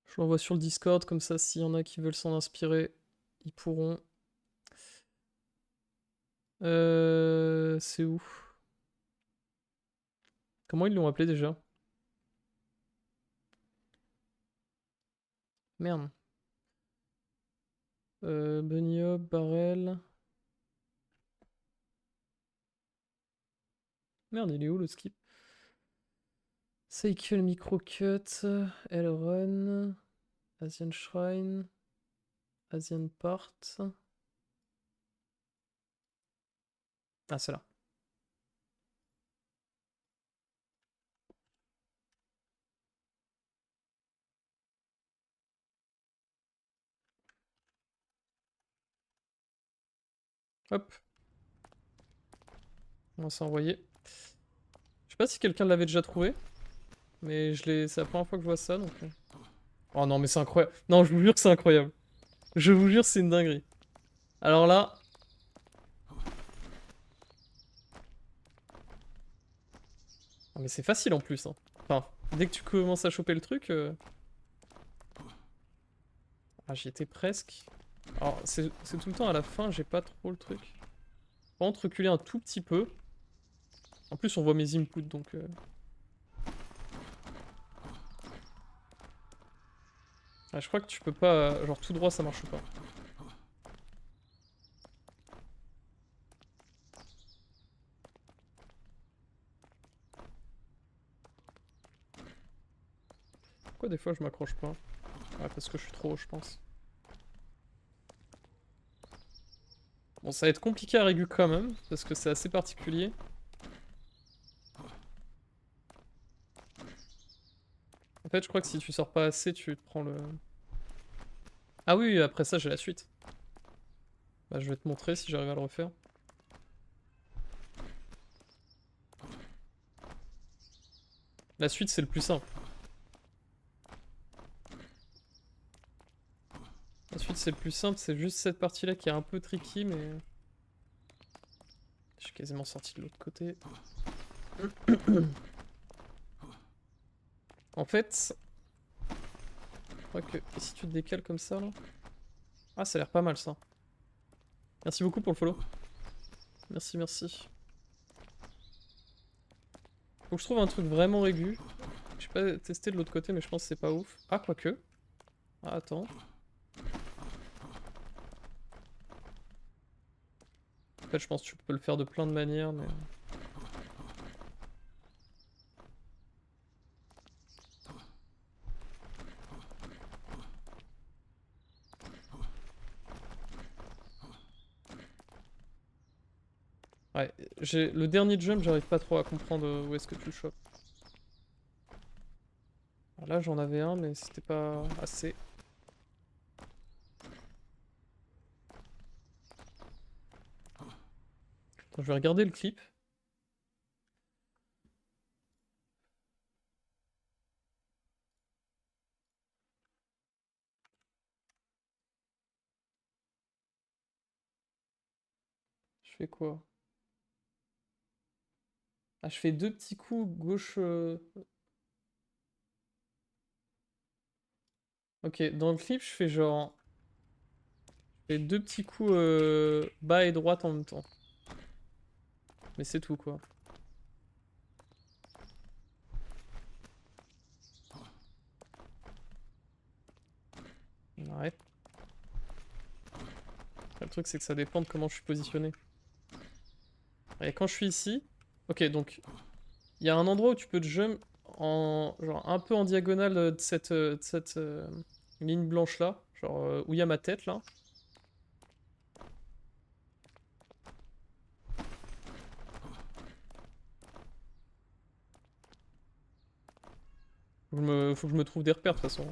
Je l'envoie sur le Discord, comme ça, s'il y en a qui veulent s'en inspirer, ils pourront. C'est où? Comment ils l'ont appelé déjà? Merde. Bunny Hop, Barrel. Merde, il est où le skip? Cycle Microcut, Elrun, Asian Shrine, Asian Part. Ah, c'est là. Hop, on va s'envoyer. Je sais pas si quelqu'un l'avait déjà trouvé, mais c'est la première fois que je vois ça, donc... Oh non, mais c'est incroyable. Non, je vous jure que c'est incroyable. Je vous jure, c'est une dinguerie. Alors là... Ah, mais c'est facile en plus, hein. Enfin, dès que tu commences à choper le truc... Ah, j'y étais presque. Alors, c'est tout le temps à la fin, j'ai pas trop le truc. Par contre, reculer un tout petit peu. En plus, on voit mes inputs, donc... Ah, je crois que tu peux pas... Genre tout droit ça marche pas. Pourquoi des fois je m'accroche pas? Ouais, parce que je suis trop haut, je pense. Bon, ça va être compliqué à régler quand même, parce que c'est assez particulier. En fait, je crois que si tu sors pas assez, tu te prends le... Ah oui, après ça, j'ai la suite. Bah, je vais te montrer si j'arrive à le refaire. La suite, c'est le plus simple. La suite, c'est le plus simple, c'est juste cette partie-là qui est un peu tricky, mais... Je suis quasiment sorti de l'autre côté. En fait... Je crois que... Et si tu te décales comme ça, là... Ah, ça a l'air pas mal, ça. Merci beaucoup pour le follow. Merci, merci. Faut que je trouve un truc vraiment aigu. J'ai pas testé de l'autre côté, mais je pense que c'est pas ouf. Ah, quoique. Ah, attends. En fait, je pense que tu peux le faire de plein de manières, mais... Ouais, le dernier jump, j'arrive pas trop à comprendre où est-ce que tu le chopes. Alors là, j'en avais un, mais c'était pas assez. Attends, je vais regarder le clip. Je fais quoi? Ah, je fais deux petits coups gauche... Ok, dans le clip, je fais genre... Je fais deux petits coups bas et droite en même temps. Mais c'est tout, quoi. Ouais. Le truc, c'est que ça dépend de comment je suis positionné. Et quand je suis ici... Ok, donc... Il y a un endroit où tu peux te jump en... Genre un peu en diagonale de cette ligne blanche-là. Genre où il y a ma tête, là. Faut que je me trouve des repères, de toute façon.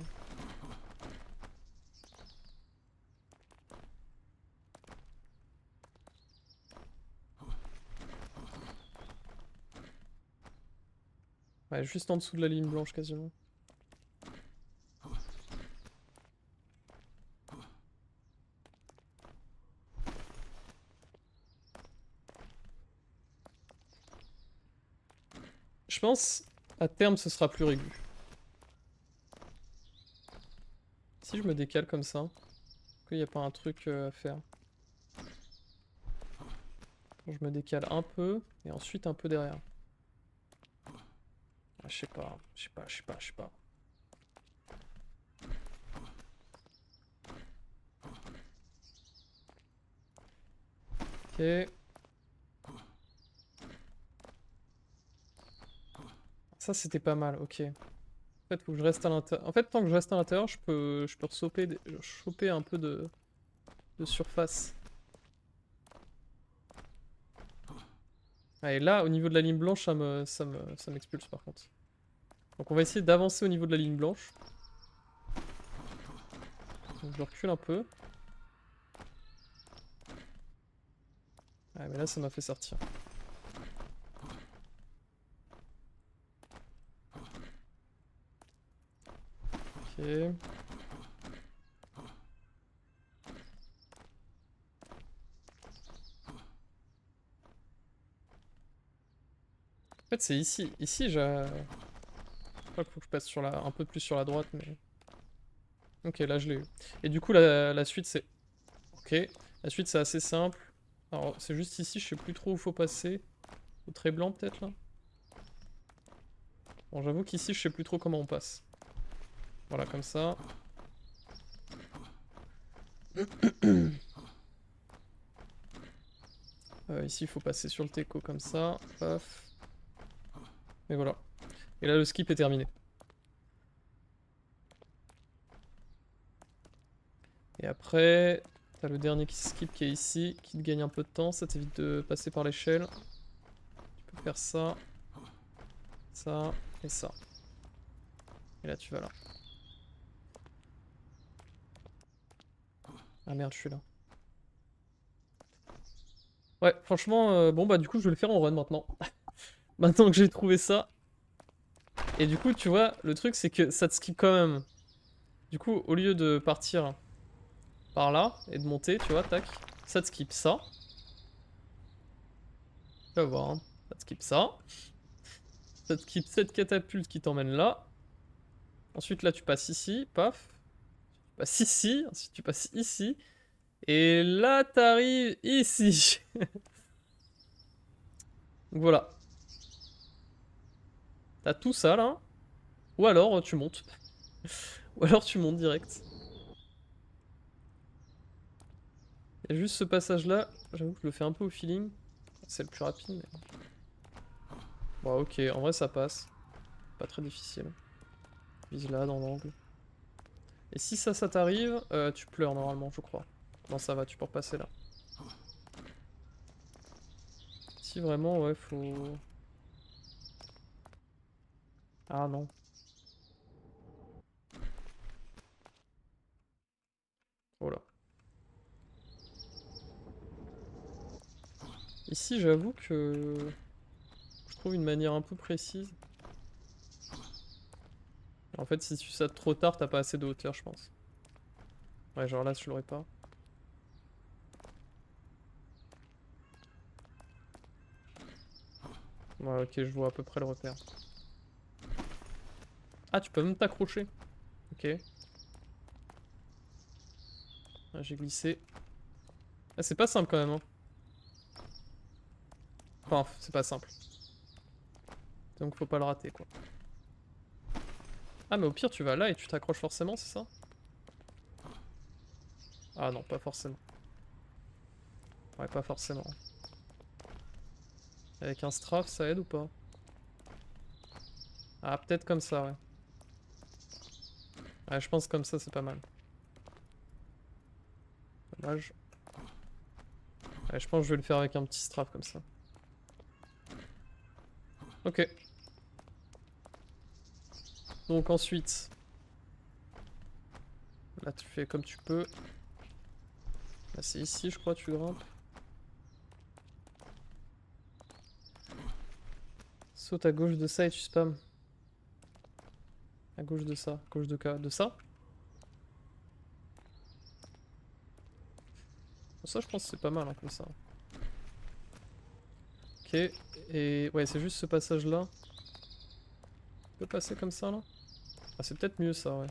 Ouais, juste en dessous de la ligne blanche, quasiment. Je pense, à terme, ce sera plus régulier. Si je me décale comme ça, qu'il n'y a pas un truc à faire. Je me décale un peu, et ensuite un peu derrière. Ah, je sais pas, je sais pas, je sais pas, je sais pas. Ok. Ça, c'était pas mal, ok. En fait, faut que je reste à l'intérieur. En fait, tant que je reste à l'intérieur, je peux choper un peu de surface. Ah, et là, au niveau de la ligne blanche, ça m'expulse par contre. Donc on va essayer d'avancer au niveau de la ligne blanche. Donc je recule un peu. Ah, mais là, ça m'a fait sortir. Ok. En fait, c'est ici. Ici, je crois qu'il faut que je passe sur un peu plus sur la droite, mais... Ok, là, je l'ai eu. Et du coup, la suite, c'est... Ok. La suite, c'est assez simple. Alors, c'est juste ici, je sais plus trop où faut passer. Au trait blanc, peut-être, là? Bon, j'avoue qu'ici, je sais plus trop comment on passe. Voilà, comme ça. Ici, il faut passer sur le teco comme ça. Paf. Et voilà. Et là, le skip est terminé. Et après, t'as le dernier skip qui est ici, qui te gagne un peu de temps. Ça t'évite de passer par l'échelle. Tu peux faire ça, ça et ça. Et là, tu vas là. Ah merde, je suis là. Ouais, franchement, bon bah du coup, je vais le faire en run maintenant. Maintenant que j'ai trouvé ça. Et du coup, tu vois, le truc, c'est que ça te skip quand même. Du coup, au lieu de partir par là et de monter, tu vois, tac, ça te skip ça. Tu vas voir, hein. Ça te skip ça. Ça te skip cette catapulte qui t'emmène là. Ensuite, là, tu passes ici, paf. Tu passes ici, ensuite tu passes ici. Et là, t'arrives ici. Donc voilà. T'as tout ça, là. Ou alors, tu montes. Ou alors, tu montes direct. Il y a juste ce passage-là. J'avoue que je le fais un peu au feeling. C'est le plus rapide, mais... Bon, ok, en vrai, ça passe. Pas très difficile. Vise là, dans l'angle. Et si ça t'arrive, tu pleures normalement, je crois. Non, ça va, tu peux repasser là. Si vraiment, ouais, faut... Ah non. Voilà. Ici, j'avoue que... Je trouve une manière un peu précise. En fait, si tu sautes trop tard, t'as pas assez de hauteur, je pense. Ouais, genre là, je l'aurais pas. Ouais, ok, je vois à peu près le repère. Ah, tu peux même t'accrocher. Ok. Ah, j'ai glissé. Ah, c'est pas simple quand même, hein. Enfin, c'est pas simple. Donc faut pas le rater, quoi. Ah, mais au pire, tu vas là et tu t'accroches forcément, c'est ça? Ah non, pas forcément. Ouais, pas forcément. Avec un strafe, ça aide ou pas? Ah, peut-être comme ça, ouais. Ouais, je pense comme ça, c'est pas mal. Dommage. Ouais, je pense que je vais le faire avec un petit strafe comme ça. Ok. Donc ensuite... Là, tu fais comme tu peux. Là, c'est ici, je crois, tu grimpes. Saute à gauche de ça et tu spams. À gauche de ça. À gauche de ça. Ça, je pense que c'est pas mal, hein, comme ça. Ok. Et ouais, c'est juste ce passage-là. Tu peux passer comme ça, là? Ah, c'est peut-être mieux, ça, ouais.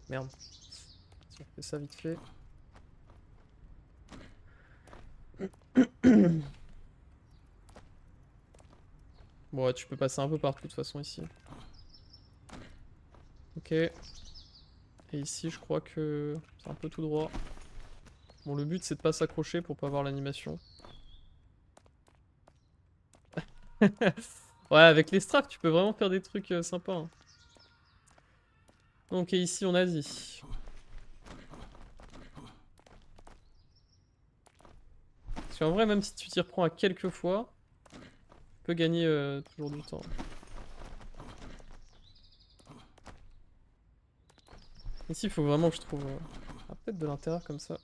Merde. Si on fait ça vite fait. Bon, ouais, tu peux passer un peu partout, de toute façon, ici. Ok. Et ici, je crois que c'est un peu tout droit. Bon, le but, c'est de pas s'accrocher pour pas avoir l'animation. Ouais, avec les straps, tu peux vraiment faire des trucs sympas, hein. Donc, et ici, on a dit. Parce qu'en vrai, même si tu t'y reprends à quelques fois, tu peux gagner toujours du temps. Ici, il faut vraiment que je trouve... Ah, peut-être de l'intérieur comme ça.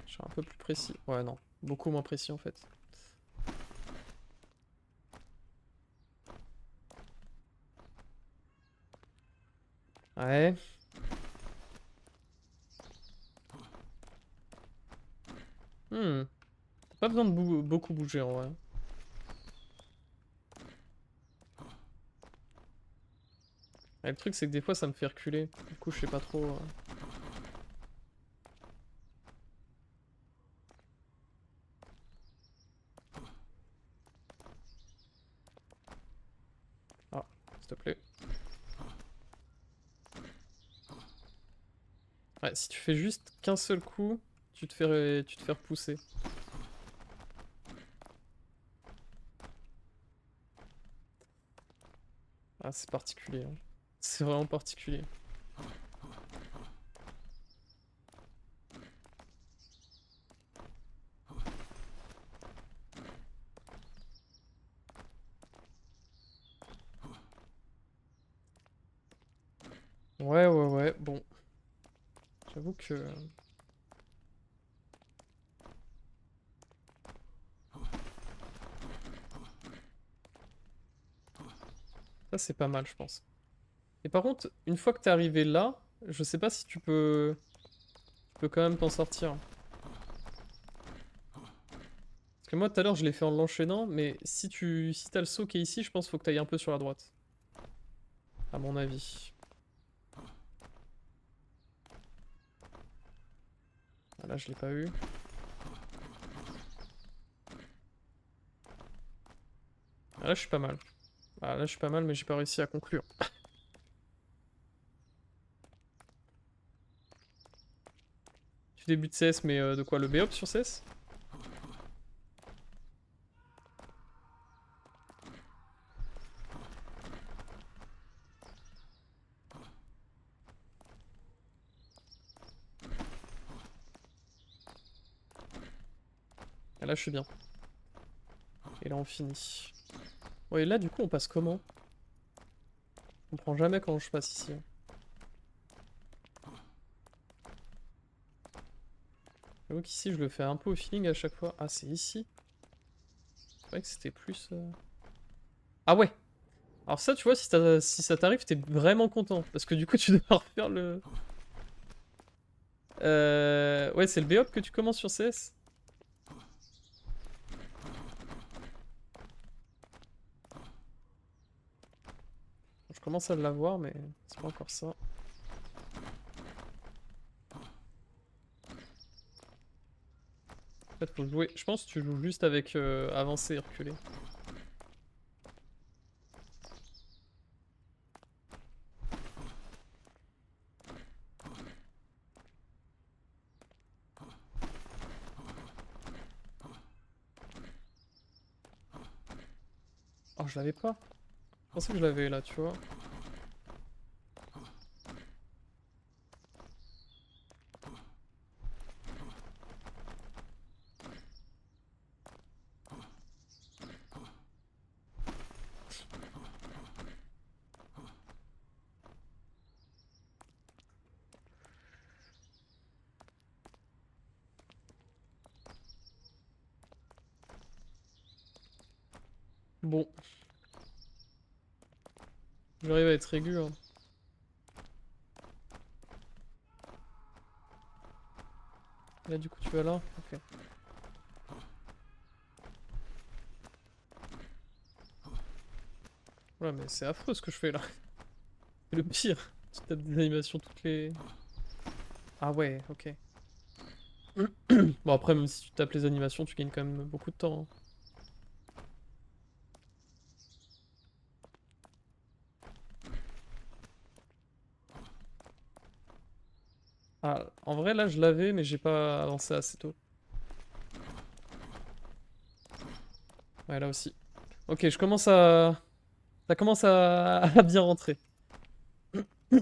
Je serai un peu plus précis. Ouais, non. Beaucoup moins précis, en fait. Ouais. Hmm. Pas besoin de beaucoup bouger, en vrai. Ouais, le truc, c'est que des fois, ça me fait reculer. Du coup, je sais pas trop... Ah, s'il te plaît. Ouais, si tu fais juste qu'un seul coup, tu te fais repousser. Ah, c'est particulier. Hein. C'est vraiment particulier. Ouais, bon. J'avoue que... Ça, c'est pas mal, je pense. Et par contre, une fois que t'es arrivé là, je sais pas si tu peux... Tu peux quand même t'en sortir. Parce que moi, tout à l'heure, je l'ai fait en l'enchaînant, mais si t'as le saut qui est ici, je pense qu'il faut que t'ailles un peu sur la droite. À mon avis. Ah, là, je l'ai pas eu. Ah, là, je suis pas mal. Ah, là, je suis pas mal, mais j'ai pas réussi à conclure. Tu débutes CS, mais de quoi? Le BOP sur CS? Ah, là, je suis bien. Et là, on finit. Ouais, et là, du coup, on passe comment? Je comprends jamais quand je passe ici. Hein. J'avoue qu'ici, je le fais un peu au feeling à chaque fois. Ah, c'est ici? C'est vrai que c'était plus... Ah ouais! Alors ça, tu vois, si ça t'arrive, t'es vraiment content. Parce que du coup, tu dois refaire le... Ouais, c'est le BOP que tu commences sur CS? Je commence à l'avoir, mais c'est pas encore ça. En fait, faut jouer... Je pense que tu joues juste avec avancer et reculer. Oh, je l'avais pas. Je pensais que je l'avais là, tu vois. Bon. J'arrive à être aigu, hein. Là, du coup, tu vas là? Ok. Ouais, mais c'est affreux ce que je fais là. C'est le pire. Tu tapes des animations toutes les... Ah ouais, ok. Bon, après, même si tu tapes les animations, tu gagnes quand même beaucoup de temps. Hein. Ah, en vrai, là, je l'avais, mais j'ai pas avancé assez tôt. Ouais, là aussi. Ok, je commence à... Ça commence à bien rentrer. Je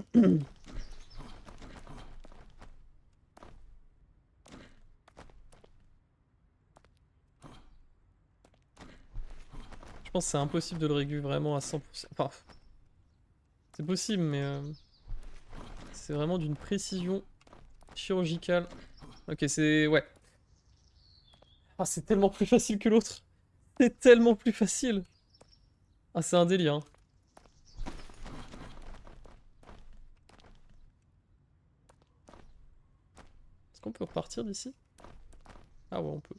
pense que c'est impossible de le régu vraiment à 100%. Enfin, c'est possible, mais... c'est vraiment d'une précision chirurgicale. Ok, c'est... Ouais. Ah, c'est tellement plus facile que l'autre. C'est tellement plus facile. Ah, c'est un délire. Hein. Est-ce qu'on peut repartir d'ici? Ah ouais, on peut.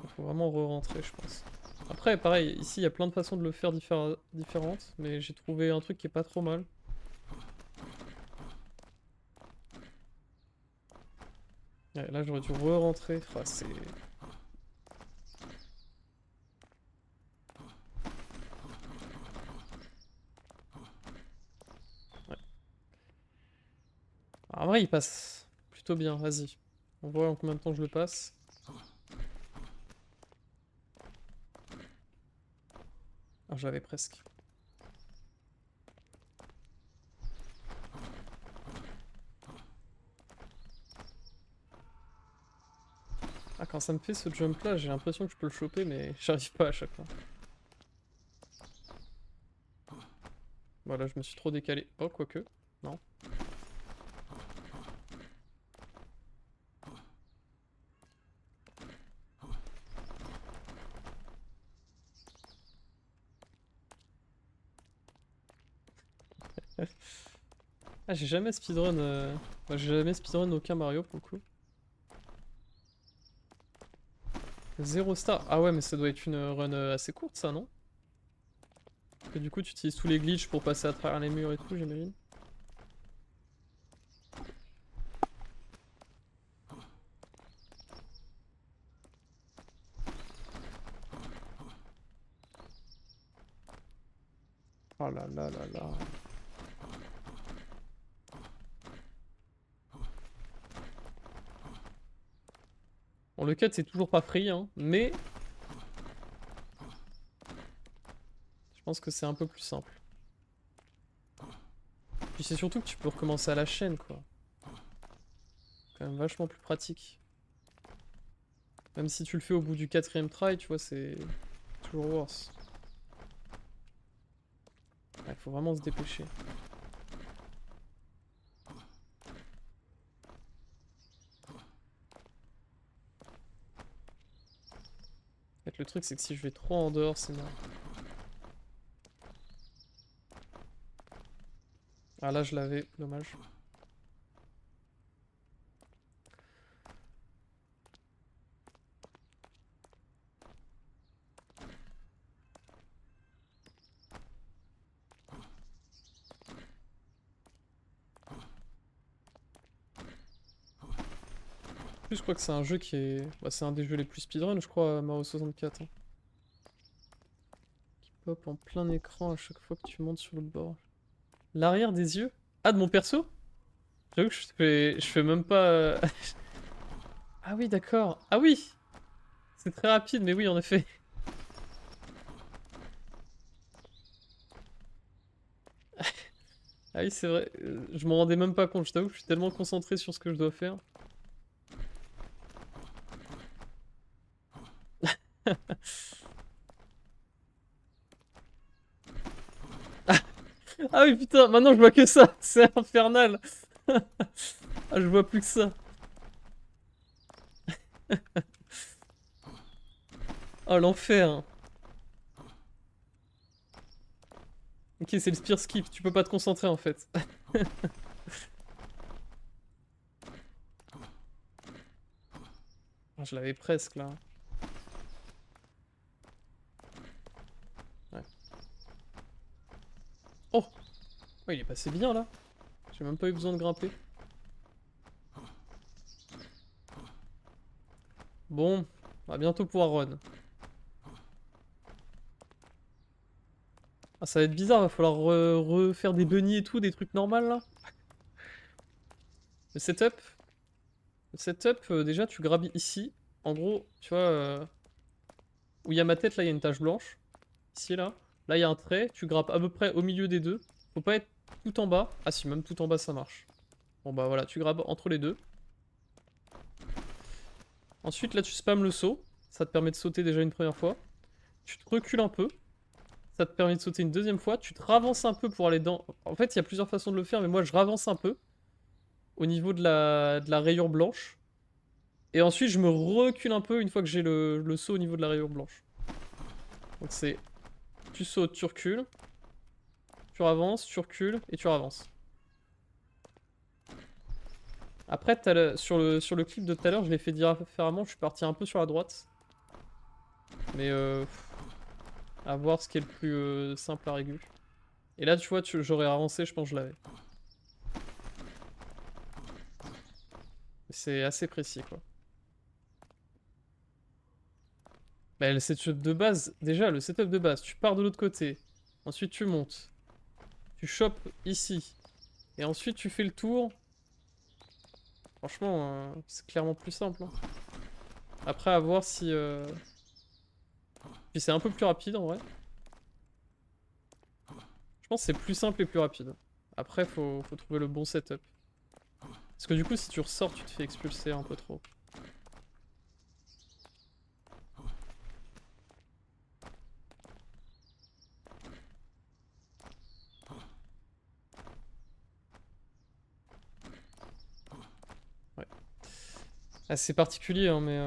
Il faut vraiment re-rentrer, je pense. Après, pareil, ici, il y a plein de façons de le faire différentes, mais j'ai trouvé un truc qui est pas trop mal. Ouais, là, j'aurais dû re-rentrer. Enfin, c'est... vrai, il passe plutôt bien, vas-y. On voit en combien de temps je le passe. Ah, je l'avais presque. Ah, quand ça me fait ce jump là, j'ai l'impression que je peux le choper, mais j'arrive pas à chaque fois. Voilà, je me suis trop décalé. Oh, quoique. Non. Ah, j'ai jamais speedrun. Bah, j'ai jamais speedrun aucun Mario pour le coup. 0 star. Ah ouais, mais ça doit être une run assez courte, ça, non? Parce que du coup, tu utilises tous les glitches pour passer à travers les murs et tout, j'imagine. Oh là là là là. Bon, le cut, c'est toujours pas free, hein, mais je pense que c'est un peu plus simple. Puis c'est surtout que tu peux recommencer à la chaîne, quoi. Quand même vachement plus pratique. Même si tu le fais au bout du 4ème try, tu vois, c'est toujours worse. Il faut vraiment se dépêcher. En fait, le truc, c'est que si je vais trop en dehors, c'est mort. Ah là, je l'avais, dommage. En plus, je crois que c'est un jeu qui est... Bah, c'est un des jeux les plus speedrun, je crois, Mario 64. Hein. Qui pop en plein écran à chaque fois que tu montes sur le bord. L'arrière des yeux? Ah, de mon perso? J'avoue que je fais même pas... Ah oui, d'accord. Ah oui! C'est très rapide, mais oui, en effet. Ah oui, c'est vrai. Je m'en rendais même pas compte, je t'avoue que je suis tellement concentré sur ce que je dois faire. Ah oui, putain, maintenant je vois que ça. C'est infernal. Ah, je vois plus que ça. Oh, l'enfer. Ok, c'est le spear skip, tu peux pas te concentrer en fait. Ah, je l'avais presque là. Ouais. Oh! Oh, il est passé bien là. J'ai même pas eu besoin de grimper. Bon, on va bientôt pouvoir run. Ah, ça va être bizarre, va falloir refaire des bunnies et tout, des trucs normaux là. Le setup. Le setup, déjà tu grabes ici. En gros, tu vois, où il y a ma tête, là il y a une tache blanche. Ici là. Là il y a un trait, tu grappes à peu près au milieu des deux. Faut pas être tout en bas. Ah si, même tout en bas ça marche. Bon bah voilà, tu grabes entre les deux. Ensuite là tu spams le saut. Ça te permet de sauter déjà une première fois. Tu te recules un peu. Ça te permet de sauter une deuxième fois. Tu te ravances un peu pour aller dans... En fait il y a plusieurs façons de le faire, mais moi je ravance un peu. Au niveau de la rayure blanche. Et ensuite je me recule un peu une fois que j'ai le saut au niveau de la rayure blanche. Donc c'est... Tu sautes, tu recules. Tu avances, tu recules et tu avances. Après, sur le clip de tout à l'heure, je l'ai fait différemment. Je suis parti un peu sur la droite. Mais à voir ce qui est le plus simple à régler. Et là, tu vois, j'aurais avancé, je pense que je l'avais. C'est assez précis, quoi. Bah, le setup de base, déjà, le setup de base, tu pars de l'autre côté. Ensuite, tu montes. Tu chopes ici. Et ensuite, tu fais le tour Franchement, c'est clairement plus simple. Hein. Après, à voir si... Puis c'est un peu plus rapide, en vrai. Je pense que c'est plus simple et plus rapide. Après, faut trouver le bon setup. Parce que du coup, si tu ressors, tu te fais expulser un peu trop. Ouais. Ah, c'est particulier, hein, mais...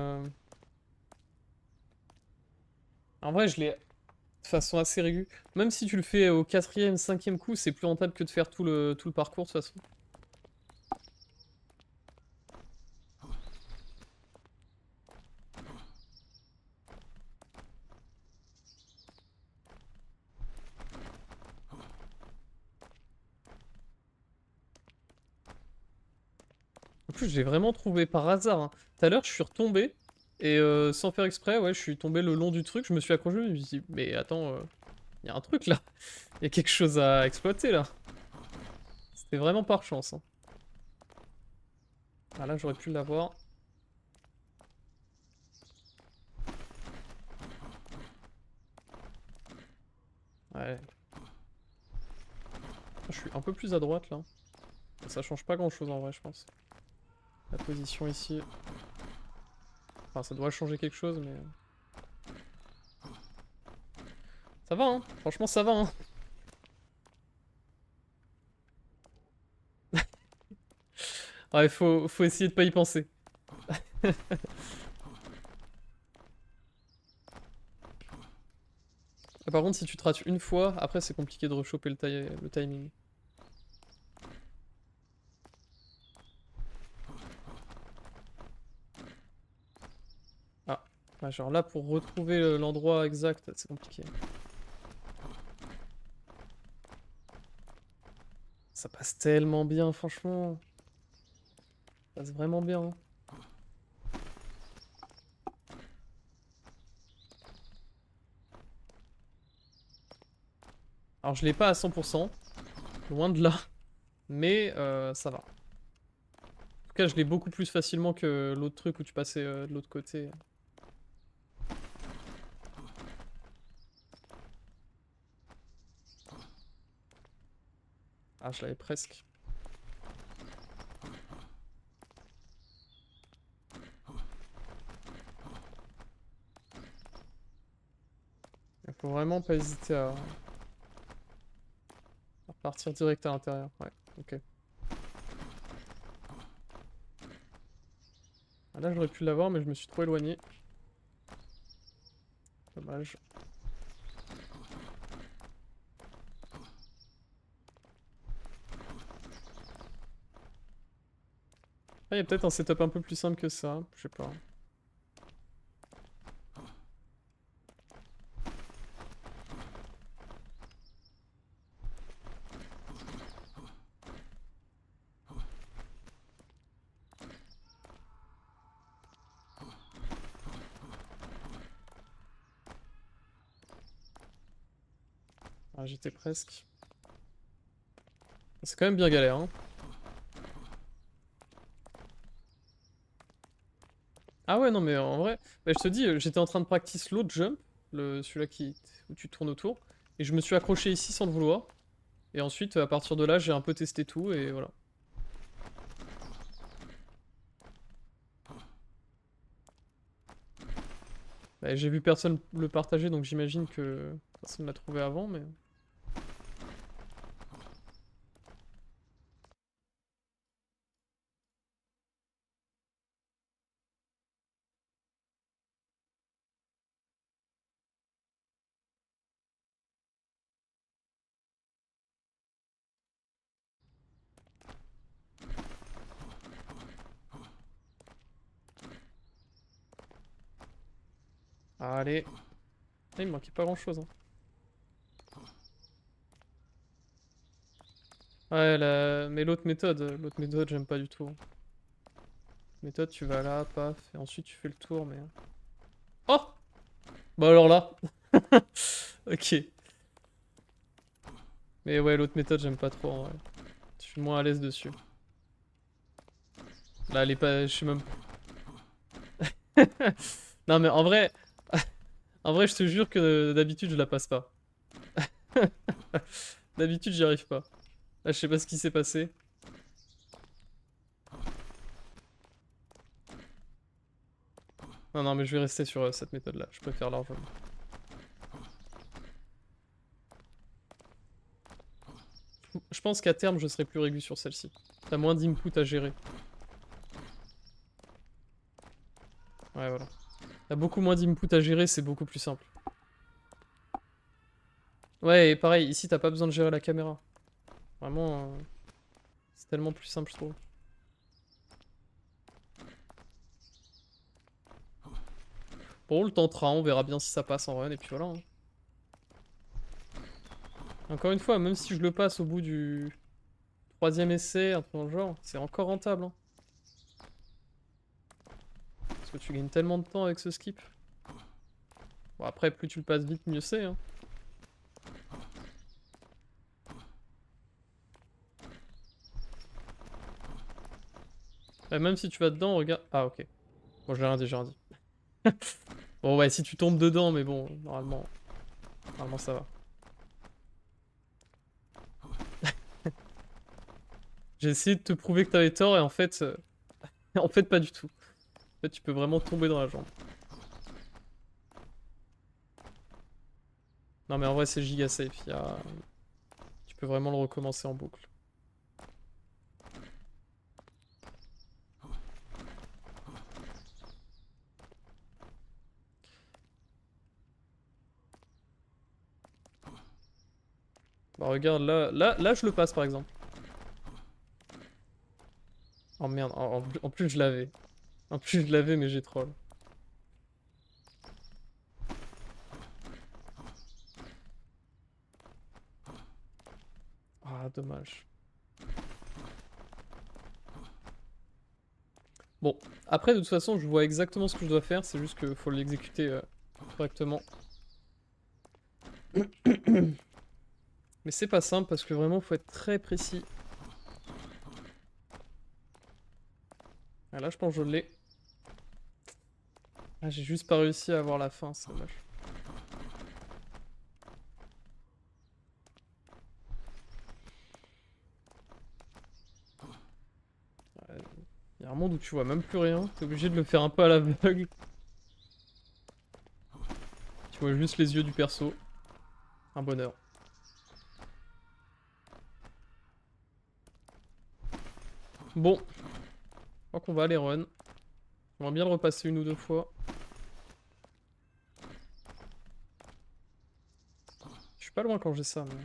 En vrai, je l'ai de façon assez régulière. Même si tu le fais au 4e, 5e coup, c'est plus rentable que de faire tout le parcours, de toute façon. En plus, j'ai vraiment trouvé par hasard. Hein. Tout à l'heure, je suis retombé, et sans faire exprès, ouais, je suis tombé le long du truc, je me suis accroché, je me suis dit, mais attends, il y a un truc là. Il y a quelque chose à exploiter là. C'était vraiment par chance. Hein. Ah là, j'aurais pu l'avoir. Ouais. Je suis un peu plus à droite là. Ça change pas grand chose en vrai, je pense. La position ici. Enfin, ça doit changer quelque chose, mais... Ça va, hein. Franchement, ça va, hein. Ouais, faut essayer de pas y penser. Par contre, si tu te rates une fois, après c'est compliqué de rechoper le timing. Ah, ouais, genre là, pour retrouver l'endroit exact, c'est compliqué. Ça passe tellement bien, franchement. Ça passe vraiment bien. Hein. Alors, je l'ai pas à 100%, loin de là, mais ça va. En tout cas, je l'ai beaucoup plus facilement que l'autre truc où tu passais de l'autre côté. Ah, je l'avais presque. Il faut vraiment pas hésiter à repartir direct à l'intérieur. Ouais, ok. Ah, là, j'aurais pu l'avoir, mais je me suis trop éloigné. Dommage. Ah, il y a peut-être un setup un peu plus simple que ça, je sais pas. Ah, j'étais presque. C'est quand même bien galère, hein. Ah ouais, non, mais en vrai, bah, je te dis, j'étais en train de practice l'autre jump, celui-là où tu tournes autour, et je me suis accroché ici sans le vouloir. Et ensuite, à partir de là, j'ai un peu testé tout, et voilà. Bah, j'ai vu personne le partager, donc j'imagine que personne l'a trouvé avant, mais... Allez. Ah, il me manquait pas grand-chose, hein. Ouais, mais l'autre méthode, j'aime pas du tout. Méthode, tu vas là, paf, et ensuite tu fais le tour, mais... Oh! Bah alors là. Ok. Mais ouais, l'autre méthode, j'aime pas trop, en vrai. Je suis moins à l'aise dessus. Là, elle est pas... Je sais même... Non, mais en vrai... En vrai, je te jure que d'habitude, je la passe pas. D'habitude, j'y arrive pas. Là, je sais pas ce qui s'est passé. Non, non, mais je vais rester sur cette méthode-là. Je préfère largement. Je pense qu'à terme, je serai plus régulier sur celle-ci. T'as moins d'input à gérer. Ouais, voilà. T'as beaucoup moins d'input à gérer, c'est beaucoup plus simple. Ouais, et pareil, ici, t'as pas besoin de gérer la caméra. Vraiment, c'est tellement plus simple, je trouve. Bon, le tentera, on verra bien si ça passe en run, et puis voilà. Hein. Encore une fois, même si je le passe au bout du 3e essai, un truc dans le genre, c'est encore rentable. Hein. Parce que tu gagnes tellement de temps avec ce skip. Bon, après, plus tu le passes vite, mieux c'est. Hein. Et même si tu vas dedans, regarde... Ah, ok. Bon, j'ai rien dit. Bon, ouais, si tu tombes dedans, mais bon, normalement ça va. J'ai essayé de te prouver que t'avais tort, et en fait... en fait, pas du tout. En fait, tu peux vraiment tomber dans la jambe. Non, mais en vrai, c'est giga safe. Tu peux vraiment le recommencer en boucle. Bah, regarde, là, je le passe, par exemple. Oh merde, en plus je l'avais. En plus je l'avais, mais j'ai troll. Ah, dommage. Bon, après, de toute façon, je vois exactement ce que je dois faire, c'est juste qu'il faut l'exécuter correctement. Mais c'est pas simple, parce que vraiment, faut être très précis. Ah, là, je pense que je l'ai. Ah, j'ai juste pas réussi à avoir la fin, c'est dommage. Il y a un monde où tu vois même plus rien, t'es obligé de le faire un peu à l'aveugle. Tu vois juste les yeux du perso. Un bonheur. Bon, je crois qu'on va aller run. J'aimerais bien le repasser une ou deux fois. Je suis pas loin quand j'ai ça, mais...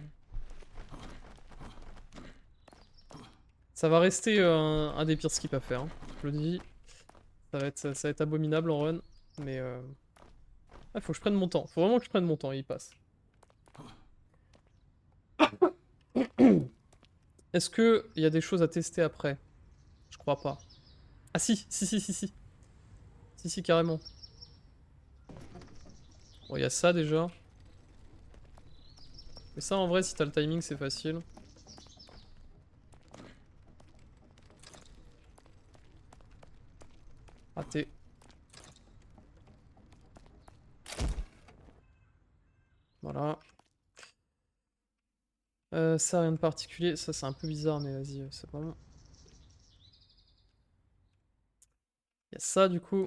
Ça va rester un des pires skips à faire, hein. Je le dis. Ça va être abominable en run, mais... Ah, faut que je prenne mon temps. Faut vraiment que je prenne mon temps, et il passe. Est-ce que il y a des choses à tester après? Je crois pas. Ah si, si, si, si, si. Si, si, carrément. Bon, il y a ça déjà. Mais ça, en vrai, si t'as le timing, c'est facile. Raté. Voilà. Ça, rien de particulier. Ça, c'est un peu bizarre, mais vas-y, c'est bon. Il y a ça, du coup.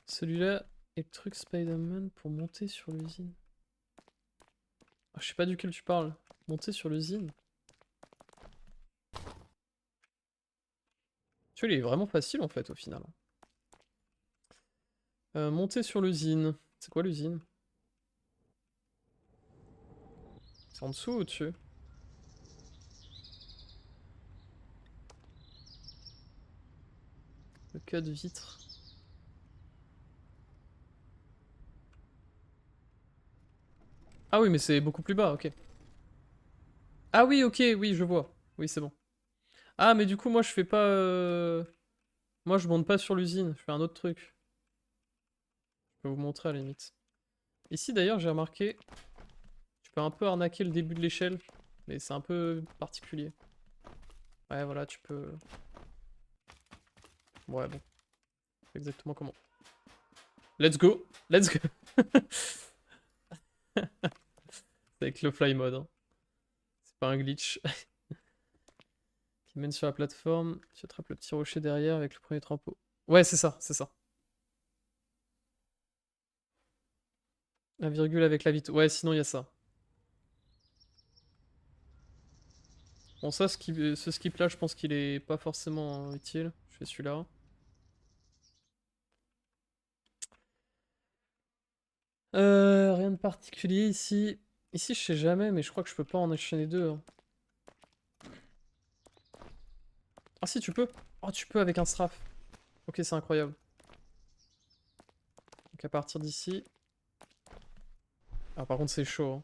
Celui-là est le truc Spider-Man pour monter sur l'usine. Ah, je sais pas duquel tu parles. Monter sur l'usine. Tu vois, il est vraiment facile, en fait, au final. Monter sur l'usine. C'est quoi l'usine? C'est en dessous ou au-dessus? Le code vitre. Ah oui, mais c'est beaucoup plus bas, ok. Ah oui, ok, oui, je vois. Oui, c'est bon. Ah, mais du coup, moi, je fais pas... Moi, je monte pas sur l'usine, je fais un autre truc. Je peux vous montrer à la limite. Ici, d'ailleurs, j'ai remarqué... Tu peux un peu arnaquer le début de l'échelle, mais c'est un peu particulier. Ouais, voilà, tu peux... Ouais, bon. Exactement comment. Let's go! Let's go! C'est avec le fly mode, hein. C'est pas un glitch. Qui mène sur la plateforme, tu attrapes le petit rocher derrière avec le premier trampo. Ouais, c'est ça, c'est ça. La virgule avec la vitre. Ouais, sinon il y a ça. Bon, ça, ce skip là, je pense qu'il est pas forcément utile. Je fais celui-là. Rien de particulier ici. Ici, je sais jamais, mais je crois que je peux pas en enchaîner deux, hein. Ah si, tu peux. Oh, tu peux avec un strafe. Ok, c'est incroyable. Donc à partir d'ici... Ah, par contre, c'est chaud, hein.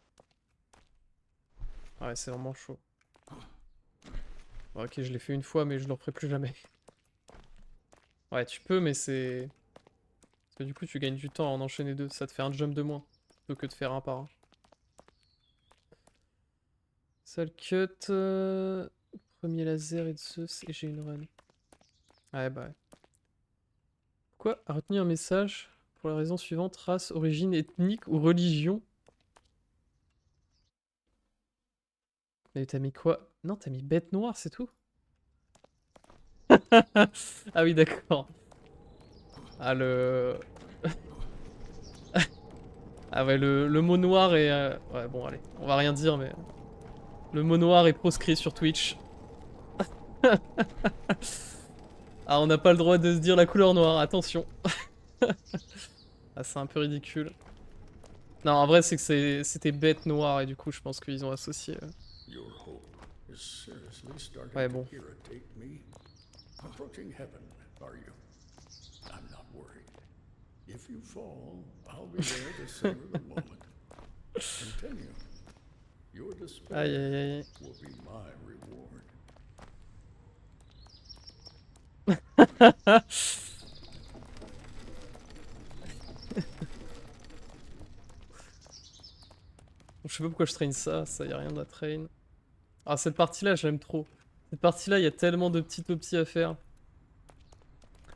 Ah ouais, c'est vraiment chaud. Bon, ok, je l'ai fait une fois, mais je le referai plus jamais. Ouais, tu peux, mais c'est... Parce que du coup, tu gagnes du temps à en enchaîner deux. Ça te fait un jump de moins, plutôt que de faire un par un. Seul cut... Premier laser et Zeus, et j'ai une run. Ouais, bah ouais. Pourquoi a retenu un message pour la raison suivante, race, origine ethnique ou religion? Mais t'as mis quoi? Non, t'as mis bête noire, c'est tout? Ah oui, d'accord. Ah, le... Ah ouais, le mot noir est... Ouais, bon, allez, on va rien dire, mais... Le mot noir est proscrit sur Twitch. Ah, on n'a pas le droit de se dire la couleur noire, attention. Ah, c'est un peu ridicule. Non, en vrai, c'est que c'était bête noire, et du coup, je pense qu'ils ont associé... Ouais, bon. If you fall, I'll be there to savor the moment. Continue. Your despair Aïe, aïe, aïe. will be my reward. Je sais pas pourquoi je traîne ça, ça y a rien à train. Ah, cette partie-là, j'aime trop. Cette partie-là, il y a tellement de petites opties à faire.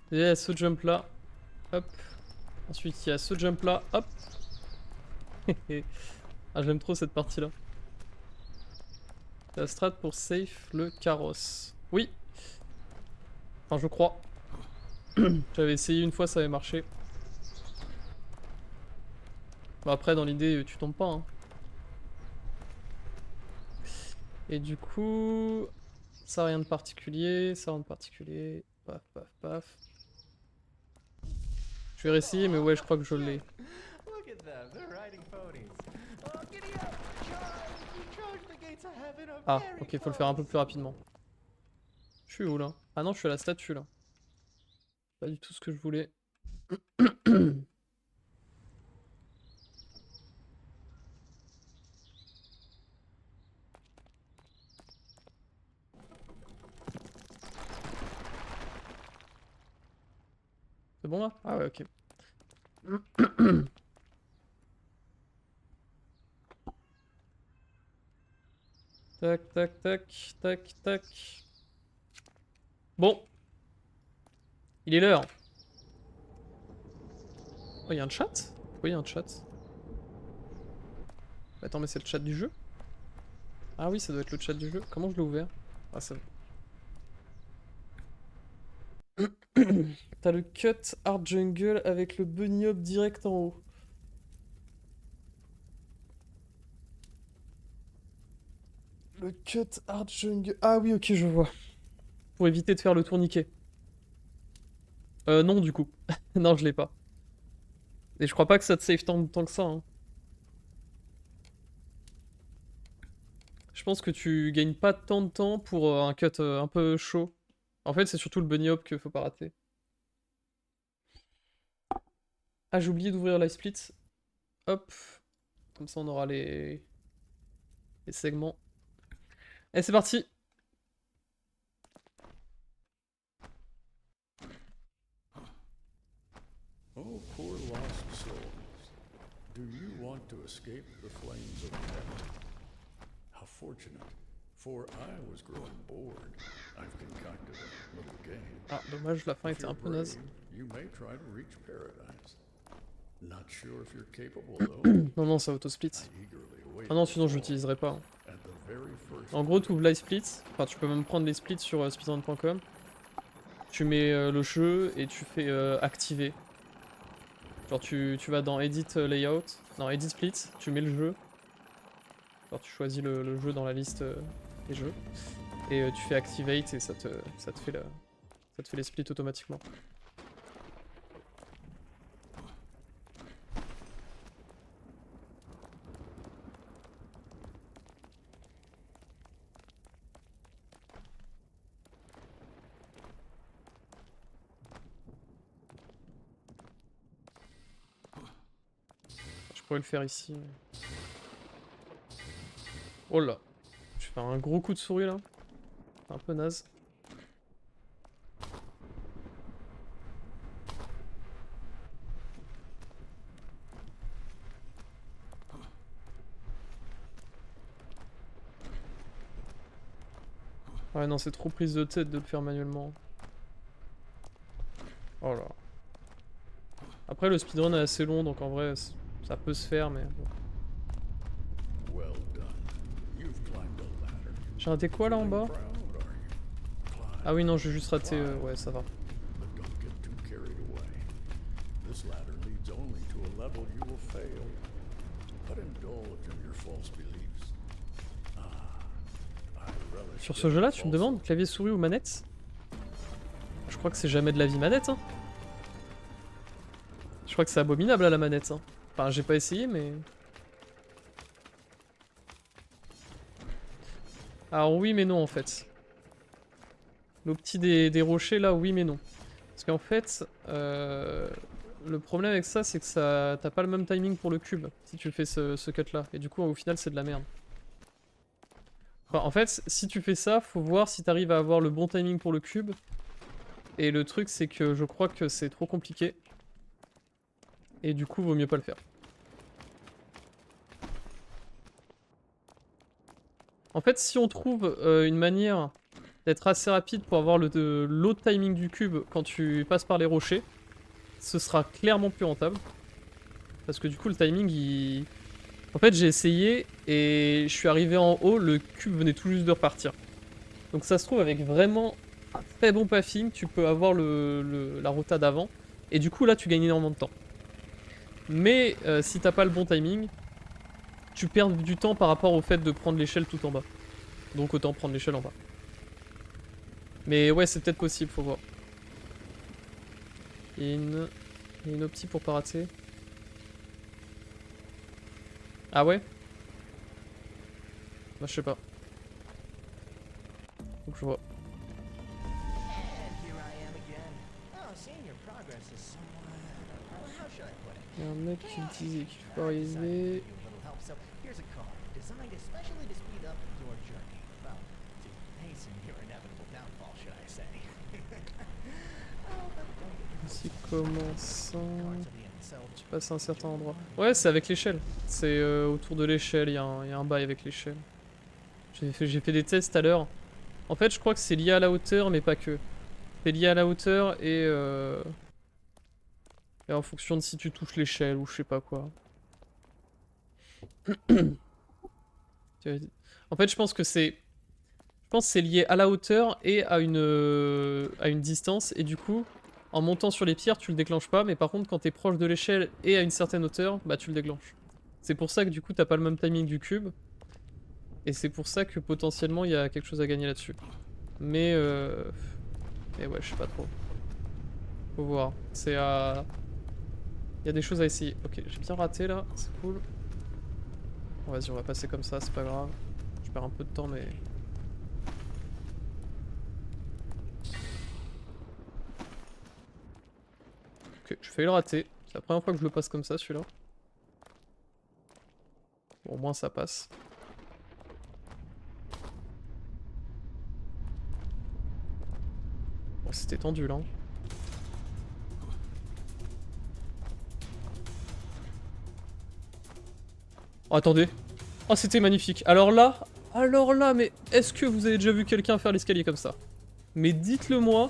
Déjà, il y a ce jump-là. Hop. Ensuite, il y a ce jump-là. Hop. Ah, j'aime trop cette partie-là. La strat pour safe le carrosse. Oui. Enfin, je crois. J'avais essayé une fois, ça avait marché. Bon, après, dans l'idée, tu tombes pas, hein. Et du coup... Ça, rien de particulier. Ça, rien de particulier. Paf, paf, paf. Je vais réessayer, mais ouais, je crois que je l'ai. Look at them, they're riding ponies. Oh, giddy up! Charge! We charge the gates of heaven of Ah, very ok, faut le faire un peu plus rapidement. Je suis où, là? Ah non, je suis à la statue, là. Pas du tout ce que je voulais. C'est bon, là? Ah ouais, ok. Tac, tac, tac, tac, tac. Bon. Il est l'heure. Oh, il y a un chat? Pourquoi il y a un chat? Attends, mais c'est le chat du jeu? Ah oui, ça doit être le chat du jeu. Comment je l'ai ouvert? Ah, c'est bon. T'as le cut Art Jungle avec le bunny hop direct en haut. Le cut Art Jungle... Ah oui, ok, je vois. Pour éviter de faire le tourniquet. Non, du coup. Non, je l'ai pas. Et je crois pas que ça te save tant que ça, hein. Je pense que tu gagnes pas tant de temps pour un cut un peu chaud. En fait, c'est surtout le bunny hop qu'il faut pas rater. Ah, j'ai oublié d'ouvrir la split. Hop. Comme ça, on aura les segments. Et c'est parti. Oh, poor lost souls. Do you want to escape the flames of death? How fortunate. For I was growing bored. I've concocted a little game. Ah, dommage, la fin If était un you're peu naze. brave, you may try to reach paradise. Not sure if you're capable though. Non, non, ça auto-split. I eagerly await Ah non, the sinon je fall. l'utiliserai pas. At the very first En gros, tu ouvres l'iSplit. Enfin, tu peux même prendre les splits sur speedrun.com. Tu mets le jeu et tu fais activer. Genre, tu vas dans Edit Layout, dans Edit Split, tu mets le jeu. Genre, tu choisis le jeu dans la liste des jeux. Et tu fais Activate et ça te fait les splits automatiquement. Je pourrais le faire ici. Oh là. Je fais un gros coup de souris là. Un peu naze. Ouais non, c'est trop prise de tête de le faire manuellement. Oh là. Après le speedrun est assez long donc en vrai ça peut se faire mais bon. Well done. You've climbed a ladder. J'ai raté quoi là en bas? Proud, are you? Climb, Ah oui non, j'ai juste raté... ouais ça va. but don't get too carried away. This ladder leads only to a level you will fail. But indulge in your false beliefs. I relish Sur ce their jeu là, tu me false- demandes clavier souris ou manette? Je crois que c'est jamais de la vie manette hein. Je crois que c'est abominable à la manette hein. Enfin j'ai pas essayé mais... Alors oui mais non en fait. L'opti des rochers là, oui mais non. Parce qu'en fait, le problème avec ça c'est que ça t'as pas le même timing pour le cube si tu fais ce cut là. Et du coup au final c'est de la merde. Enfin, en fait, si tu fais ça, faut voir si t'arrives à avoir le bon timing pour le cube. Et le truc c'est que je crois que c'est trop compliqué. Et du coup vaut mieux pas le faire. En fait, si on trouve une manière d'être assez rapide pour avoir l'autre timing du cube quand tu passes par les rochers, ce sera clairement plus rentable. Parce que du coup, le timing, il... En fait, j'ai essayé et je suis arrivé en haut, le cube venait tout juste de repartir. Donc ça se trouve, avec vraiment un très bon pathing, tu peux avoir la rota d'avant. Et du coup, là, tu gagnes énormément de temps. Mais si t'as pas le bon timing, tu perds du temps par rapport au fait de prendre l'échelle tout en bas. Donc autant prendre l'échelle en bas. Mais ouais, c'est peut-être possible, faut voir. Il y a une opti pour pas rater. Ah ouais? Bah je sais pas. Faut que je vois. And here I am again. Oh, seeing your progress is somewhat... how should I put it? Il y a un mec qui me disait qu'il faut pas I decided to arriver. give you a little help, so here's a card designed especially to speed up your journey. Well, to hasten your inevitable downfall, should I say. Oh, but don't get C'est commençant. cards to the end, so Tu passes à un certain endroit. Ouais, c'est avec l'échelle. C'est autour de l'échelle, il y a un bail avec l'échelle. J'ai fait des tests tout à l'heure. En fait, je crois que c'est lié à la hauteur, mais pas que. C'est lié à la hauteur et en fonction de si tu touches l'échelle ou je sais pas quoi. En fait, je pense que c'est lié à la hauteur et à une distance. Et du coup, en montant sur les pierres, tu le déclenches pas. Mais par contre, quand t'es proche de l'échelle et à une certaine hauteur, bah tu le déclenches. C'est pour ça que du coup, t'as pas le même timing du cube. Et c'est pour ça que potentiellement, il y a quelque chose à gagner là-dessus. Mais ouais, je sais pas trop. Faut voir. C'est à... Il y a des choses à essayer. Ok, j'ai bien raté là, c'est cool. Bon, vas-y, on va passer comme ça, c'est pas grave. Je perds un peu de temps, mais... Ok, je failli le rater. C'est la première fois que je le passe comme ça, celui-là. Bon, au moins ça passe. Bon, c'était tendu là. Hein. Oh, attendez. Oh, c'était magnifique. Alors là, mais est-ce que vous avez déjà vu quelqu'un faire l'escalier comme ça? Mais dites-le moi,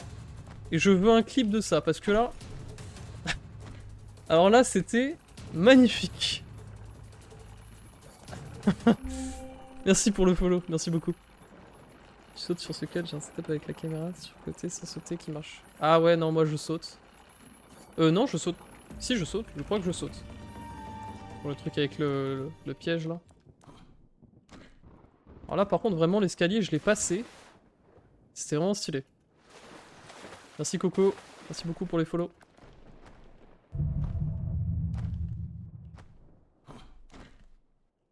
et je veux un clip de ça, parce que là... Alors là, c'était magnifique. Merci pour le follow, merci beaucoup. Tu sautes sur ce cadre, j'ai un setup avec la caméra sur le côté sans sauter qui marche. Ah ouais, non, moi je saute. Non, je saute. Si, je saute, je crois que je saute. Pour le truc avec le piège là. Alors là, par contre, vraiment, l'escalier, je l'ai passé. C'était vraiment stylé. Merci Coco, merci beaucoup pour les follow.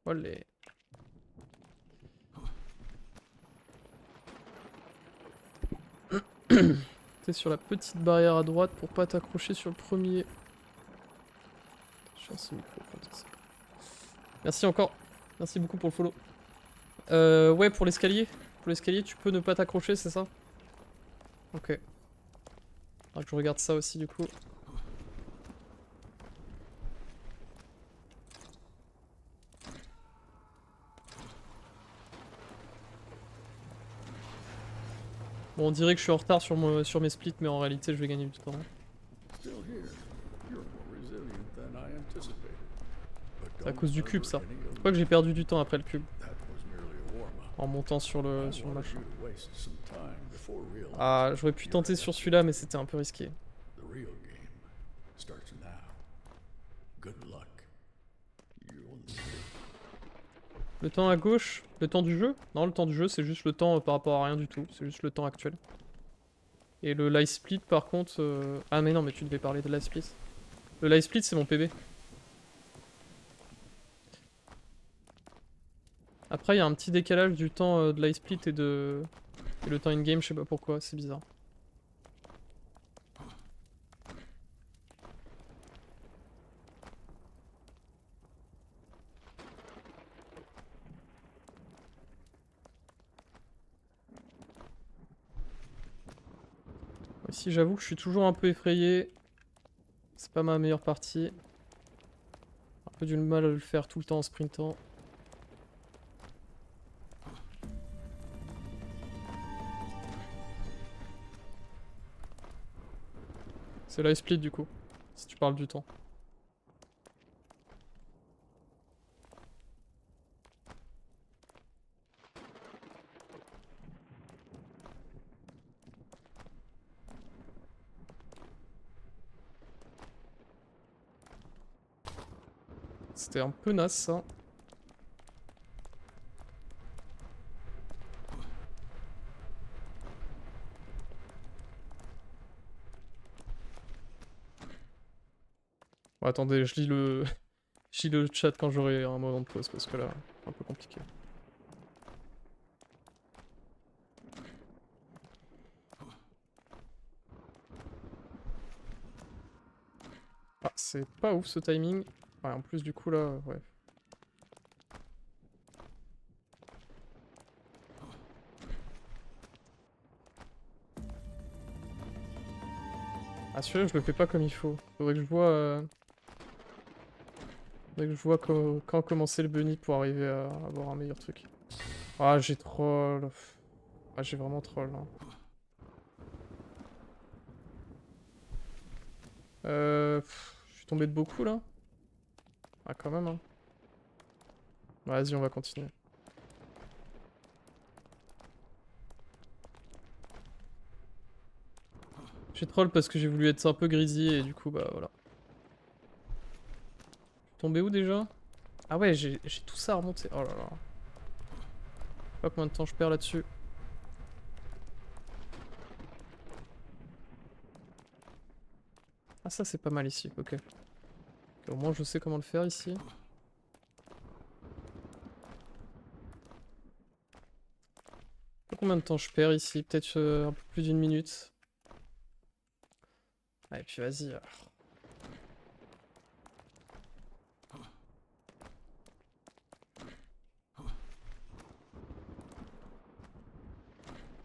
Olé. T'es sur la petite barrière à droite pour pas t'accrocher sur le premier. Je suis micro. Merci encore. Merci beaucoup pour le follow. Ouais, pour l'escalier. Pour l'escalier, tu peux ne pas t'accrocher, c'est ça? Ok. Faudra que je regarde ça aussi, du coup. Bon, on dirait que je suis en retard sur mes splits, mais en réalité, je vais gagner du temps. C'est à cause du cube, ça. Je crois que j'ai perdu du temps après le cube. En montant sur le machin. Ah, j'aurais pu tenter sur celui-là, mais c'était un peu risqué. Le temps à gauche, le temps du jeu? Non, le temps du jeu, c'est juste le temps par rapport à rien du tout. C'est juste le temps actuel. Et le live split, par contre... Ah mais non, mais tu devais parler de live split. Le live split, c'est mon PB. Après, il y a un petit décalage du temps de live split et le temps in-game, je sais pas pourquoi, c'est bizarre. Ici, j'avoue que je suis toujours un peu effrayé. C'est pas ma meilleure partie. Un peu du mal à le faire tout le temps en sprintant. C'est live split du coup, si tu parles du temps. C'était un peu naze ça. Bon, attendez, je lis le... je lis le chat quand j'aurai un moment de pause parce que là, c'est un peu compliqué. Ah, c'est pas ouf ce timing. Ouais, en plus du coup là, ouais. Ah celui-là je le fais pas comme il faut. Faudrait que je vois... Faudrait que je vois quand commencer le bunny pour arriver à avoir un meilleur truc. Ah j'ai troll. Ah j'ai vraiment troll là. Je suis tombé de beaucoup là. Ah quand même hein. Vas-y on va continuer. J'ai troll parce que j'ai voulu être un peu greasy et du coup bah voilà. Je suis tombé où déjà? Ah ouais j'ai tout ça à remonter. Oh là là. Je sais pas combien de temps je perds là-dessus. Ah ça c'est pas mal ici, ok. Au moins je sais comment le faire ici. Combien de temps je perds ici? Peut-être un peu plus d'une minute. Ah, et puis vas-y.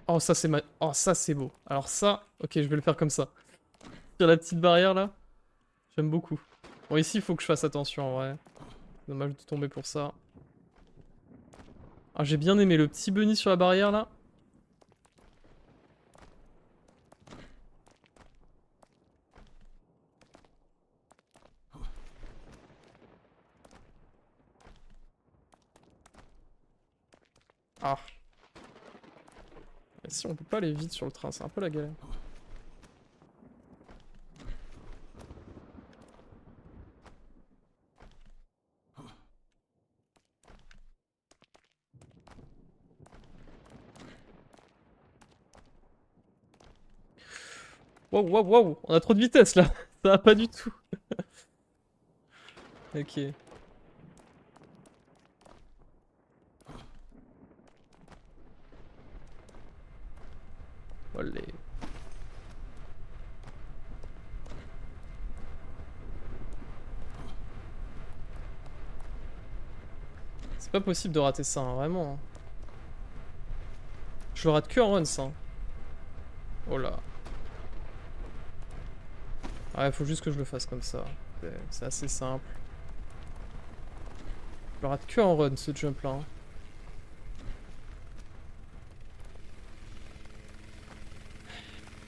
Oh ça c'est oh ça c'est beau. Alors ça, ok je vais le faire comme ça. Sur la petite barrière là. J'aime beaucoup. Bon ici il faut que je fasse attention en vrai. Dommage de tomber pour ça. Ah, j'ai bien aimé le petit bunny sur la barrière là. Ah. Et si on peut pas aller vite sur le train, c'est un peu la galère. Wow, wow, wow, on a trop de vitesse là. Ça va pas du tout. Ok. Olé. C'est pas possible de rater ça, hein, vraiment. Hein. Je le rate que en run, ça. Oh là. Ouais, faut juste que je le fasse comme ça. C'est assez simple. Je le rate que en run, ce jump là. Hein.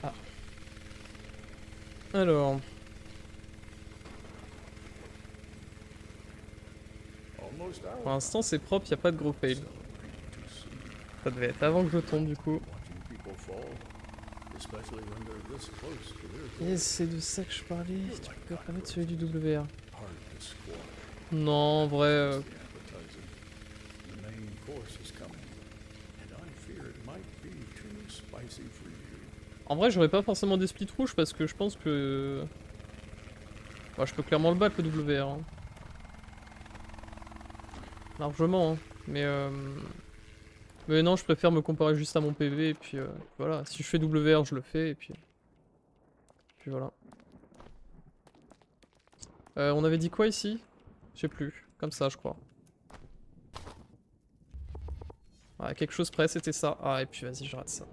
Ah. Alors. Almost Pour out. l'instant, c'est propre, y a pas de gros fail. Too soon. Ça devait être avant que je tombe, du coup. Watching people fall, especially when they're this close to their Et c'est de ça que je parlais. Tu peux pas mettre celui du WR. hard to squat. Non, en vrai. The appetizing. The main course is coming, and I fear it might be too spicy for you. En vrai, j'aurais pas forcément des splits rouges parce que je pense que. Bah, je peux clairement le battre, le WR. Hein. Largement, hein. Mais non, je préfère me comparer juste à mon PV et puis voilà. Si je fais WR, je le fais et puis. Puis voilà. On avait dit quoi ici? Je sais plus. Comme ça, je crois. Ouais, quelque chose près, c'était ça. Ah, et puis vas-y, je rate ça.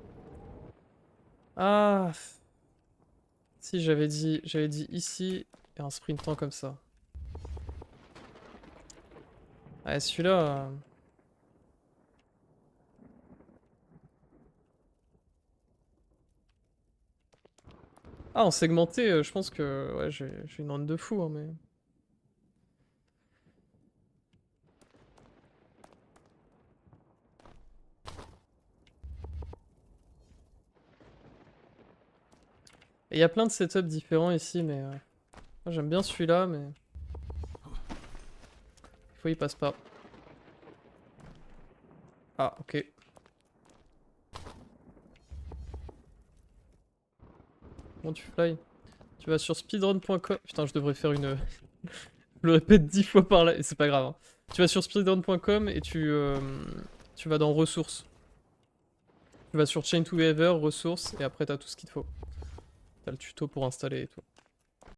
Ah. Si, j'avais dit ici et en sprintant comme ça. Ouais, celui-là. Ah, en segmenté, je pense que ouais, j'ai une run de fou, hein, mais. Et il y a plein de setups différents ici, mais moi j'aime bien celui-là, mais des fois il passe pas. Ah, ok. Comment tu fly? Tu vas sur speedrun.com. Putain, je devrais faire une. Je le répète 10 fois par là, et c'est pas grave. Hein. Tu vas sur speedrun.com et tu vas dans ressources. Tu vas sur Chain to Ever, ressources, et après t'as tout ce qu'il te faut. T'as le tuto pour installer et tout.